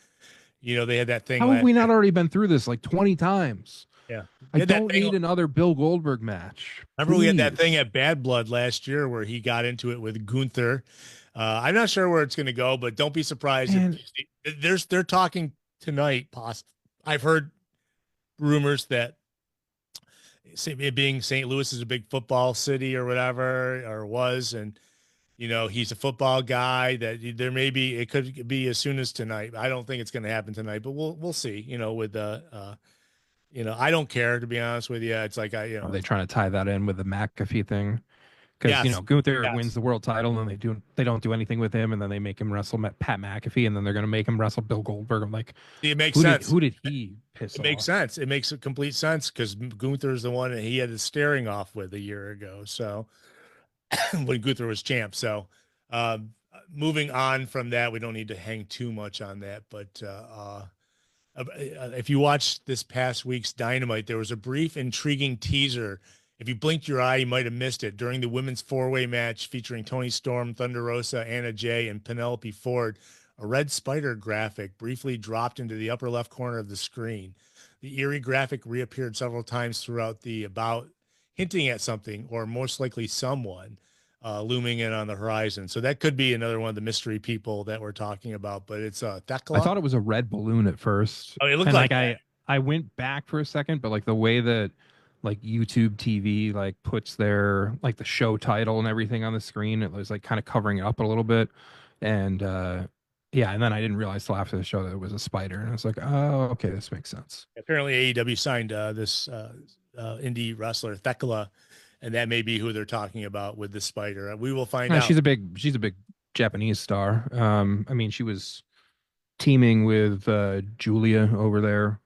They had that thing How have last we year. not already been through this like 20 times? Yeah, I we had that don't thing. need another Bill Goldberg match. Remember, we had that thing Please. at Bad Blood last year where he got into it with Gunther. I'm not sure where it's going to go, but don't be surprised if And they're talking tonight. I've heard rumors that it being St. Louis is a big football city or whatever, or was, and he's a football guy. That there may be, it could be as soon as tonight. I don't think it's going to happen tonight, but we'll see. With the I don't care, to be honest with you. It's like are they trying to tie that in with the McAfee thing? Because yes, Gunther wins yes, the world title, and they don't do anything with him, and then they make him wrestle Pat McAfee, and then they're gonna make him wrestle Bill Goldberg. I'm like, it makes sense. who did he piss It makes off? sense. It makes complete sense because Gunther's the one that he had the staring off with a year ago. So when Gunther was champ. So moving on from that, we don't need to hang too much on that. But if you watched this past week's Dynamite, there was a brief, intriguing teaser. If you blinked your eye, you might have missed it. During the women's four-way match featuring Toni Storm, Thunder Rosa, Anna Jay, and Penelope Ford, a red spider graphic briefly dropped into the upper left corner of the screen. The eerie graphic reappeared several times throughout the about, hinting at something, or most likely someone, looming in on the horizon. So that could be another one of the mystery people that we're talking about. But it's I Thekla. thought it was a red balloon at first, Oh, it looked and like like that. I went back for a second, but like the way that like YouTube TV like puts their like the show title and everything on the screen, it was like kind of covering it up a little bit, and yeah, and then I didn't realize till after the show that it was a spider, and I was like, oh, okay, this makes sense. Apparently, AEW signed this indie wrestler Thekla, and that may be who they're talking about with the spider. We will find out. She's a big Japanese star. I mean, she was teaming with Julia over there,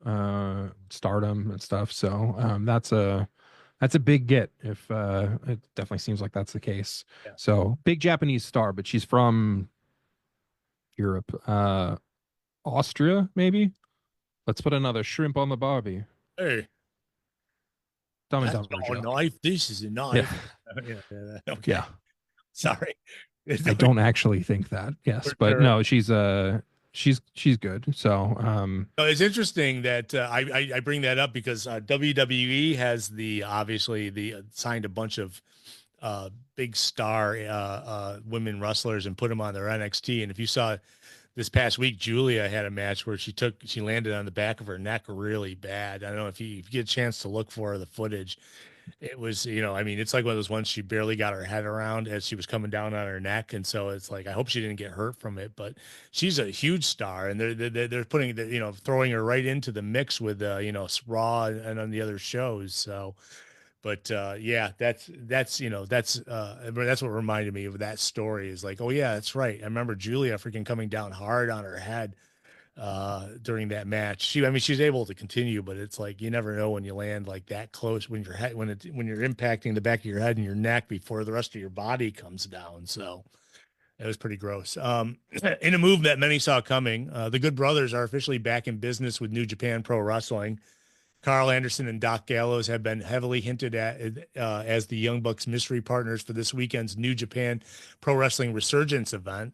Stardom and stuff. So that's a big get. If it definitely seems like that's the case. Yeah. So big Japanese star, but she's from Europe, Austria maybe. Let's put another shrimp on the Barbie. Hey, Dumb and that's Dumber not a joke. knife. This is a Yeah, knife. Okay. yeah. Sorry. I don't actually think that. Yes, but We're no, she's good. So No, it's interesting that I bring that up because WWE has obviously signed a bunch of big star women wrestlers and put them on their NXT. And if you saw this past week, Julia had a match where she landed on the back of her neck really bad. I don't know if you get a chance to look for the footage. it was, you know, I mean, it's like one of those ones she barely got her head around as she was coming down on her neck, and so it's like I hope she didn't get hurt from it. But she's a huge star, and they're putting the, you know, throwing her right into the mix with you know, Raw and on the other shows. So, but yeah, that's you know, that's what reminded me of that story is like, oh yeah, that's right. I remember Julia freaking coming down hard on her head during that match. I mean, she's able to continue, but it's like you never know when you land like that close when your head when you're impacting the back of your head and your neck before the rest of your body comes down. So it was pretty gross. In a move that many saw coming, the Good Brothers are officially back in business with New Japan Pro Wrestling. Carl Anderson and Doc Gallows have been heavily hinted at as the Young Bucks mystery partners for this weekend's New Japan Pro Wrestling Resurgence event.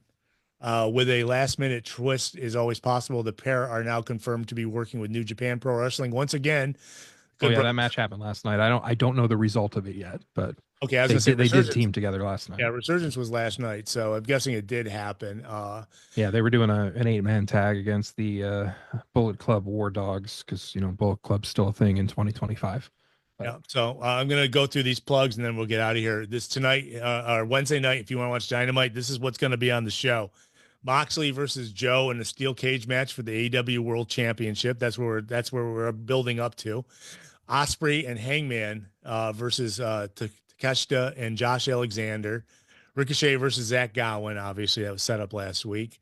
With a last minute twist is always possible. The pair are now confirmed to be working with New Japan Pro Wrestling once again. Oh Good yeah, bro- that match happened last night. I don't know the result of it yet, but okay, I was they gonna say did they did Resurgence. team together last Yeah, night. Resurgence was last night, so I'm guessing it did happen. Yeah, they were doing an 8-man tag against the Bullet Club War Dogs because Bullet Club's still a thing in 2025. But Yeah, so I'm gonna go through these plugs and then we'll get out of here. This tonight, or Wednesday night, if you want to watch Dynamite, this is what's gonna be on the show. Moxley versus Joe in a steel cage match for the AEW World Championship. That's where we're building up to. Osprey and Hangman versus Takeshita and Josh Alexander. Ricochet versus Zach Gowen. Obviously, that was set up last week.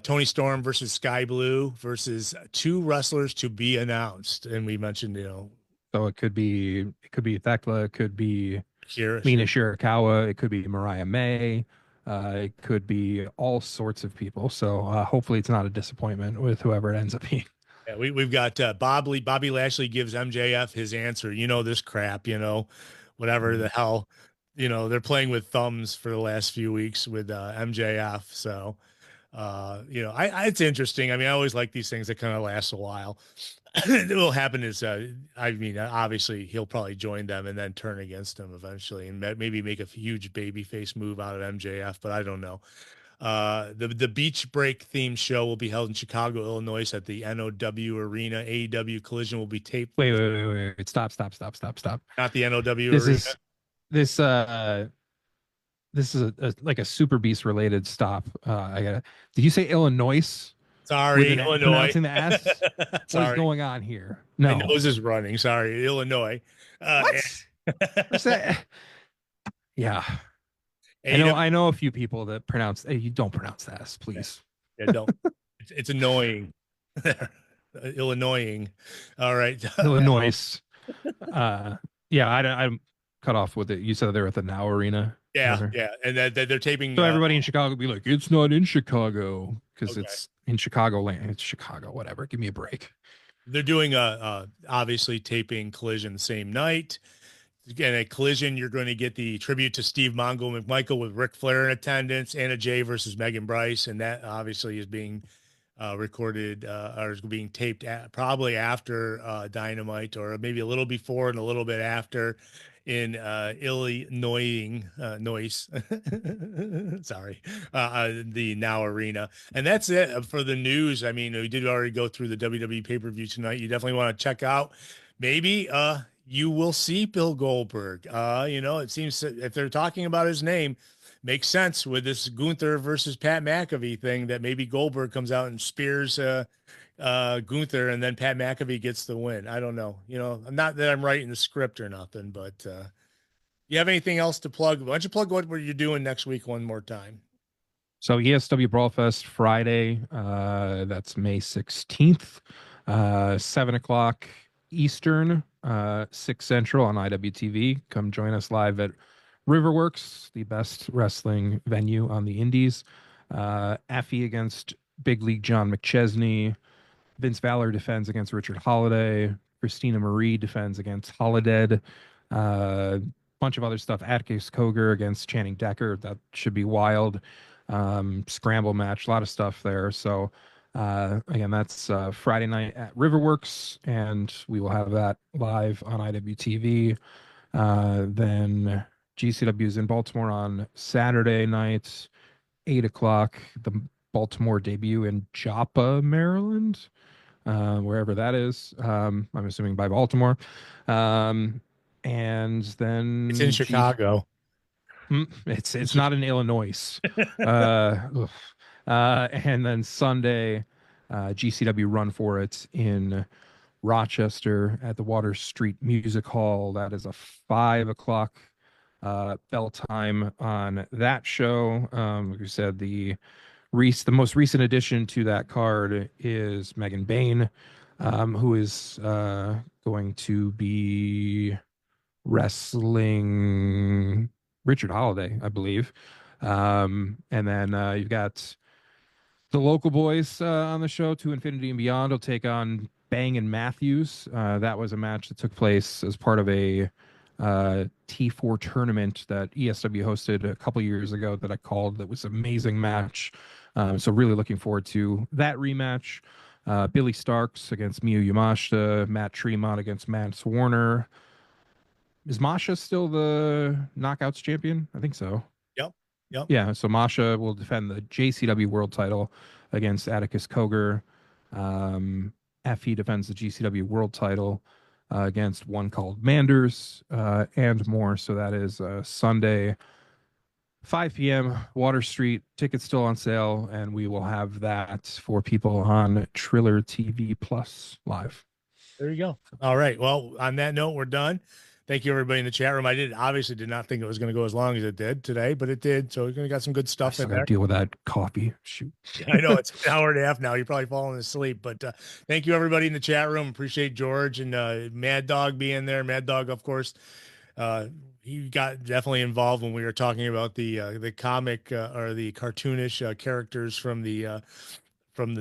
Tony Storm versus Sky Blue versus two wrestlers to be announced. And we mentioned, so it could be Thekla, it could be Kira. Mina Shirakawa, it could be Mariah May, it could be all sorts of people. So hopefully it's not a disappointment with whoever it ends up being. Yeah, we've got Bobby Lashley gives MJF his answer. You know this crap, whatever the hell, they're playing with thumbs for the last few weeks with MJF. So it's interesting. I mean, I always like these things that kind of last a while. What will happen is, I mean, obviously he'll probably join them and then turn against them eventually, and maybe make a huge babyface move out of MJF. But I don't know. The Beach Break theme show will be held in Chicago, Illinois, at the NOW Arena. AEW Collision will be taped. Wait. Stop. Not the NOW This Arena. is this is like a Super Beast related stop. Did you say Illinois? Sorry, With Illinois. pronouncing the S? What is Sorry, going on here? my No. nose is running. Sorry, Illinois. What? What's that? Yeah. AEW, I know a few people that pronounce you don't pronounce the S, please. yeah, don't. It's annoying. Illinoising. All right. Illinois. Yeah, I'm cut off with it. You said they were at the Now Arena. Yeah, and that they're taping. So everybody in Chicago will be like, it's not in Chicago because Okay. it's in Chicago land. It's Chicago, whatever. Give me a break. They're doing obviously taping Collision the same night. Again, at Collision, you're going to get the tribute to Steve Mongo McMichael with Ric Flair in attendance, Anna Jay versus Megan Bryce, and that obviously is being recorded or is being taped probably after Dynamite, or maybe a little before and a little bit after in Illinois, noise. Sorry, the Now Arena. And that's it for the news. I mean, we did already go through the WWE pay-per-view tonight. You definitely want to check out. Maybe you will see Bill Goldberg. It seems that if they're talking about his name, makes sense with this Gunther versus Pat McAfee thing, that maybe Goldberg comes out and spears Gunther, and then Pat McAfee gets the win. I don't know. Not that I'm writing the script or nothing, but you have anything else to plug? Why don't you plug what you're doing next week one more time? So ESW Brawlfest Friday, that's May 16th, 7 o'clock Eastern, 6 Central on IWTV. Come join us live at Riverworks, the best wrestling venue on the Indies. Effie against Big League John McChesney. Vince Valor defends against Richard Holiday. Christina Marie defends against Holidead. Bunch of other stuff. Atticus Koger against Channing Decker. That should be wild. Scramble match. A lot of stuff there. So again, that's Friday night at Riverworks, and we will have that live on IWTV. Then GCW is in Baltimore on Saturday night, 8 o'clock. The Baltimore debut in Joppa, Maryland, wherever that is. I'm assuming by Baltimore. And then It's in Chicago. It's not in Illinois. Oof. And then Sunday, GCW Run for It in Rochester at the Water Street Music Hall. That is a 5 o'clock bell time on that show. Like we said, the most recent addition to that card is Megan Bain, who is going to be wrestling Richard Holiday, I believe. And then you've got the local boys on the show, To Infinity and Beyond, will take on Bang and Matthews. That was a match that took place as part of a T4 tournament that ESW hosted a couple years ago that I called. That was an amazing match. So really looking forward to that rematch. Billy Starks against Miyu Yamashita, Matt Tremont against Matt Warner. Is Masha still the Knockouts champion? I think so. Yep. Yep. Yeah, so Masha will defend the JCW world title against Atticus Cogar. Effie defends the GCW world title against one called Manders, and more. So that is Sunday, 5 p.m., Water Street. Tickets still on sale, and we will have that for people on Triller TV Plus live. There you go. All right. Well, on that note, we're done. Thank you, everybody in the chat room. I obviously did not think it was going to go as long as it did today, but it did. So we're going to got some good stuff in there. Deal with that coffee. Shoot. I know it's an hour and a half now. You're probably falling asleep, but thank you, everybody in the chat room. Appreciate George and Mad Dog being there. Mad Dog, of course, he got definitely involved when we were talking about the comic or the cartoonish characters from the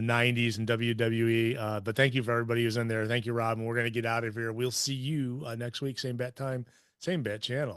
90s and WWE. But thank you for everybody who's in there. Thank you, Rob. And we're going to get out of here. We'll see you next week. Same bat time, same bat channel.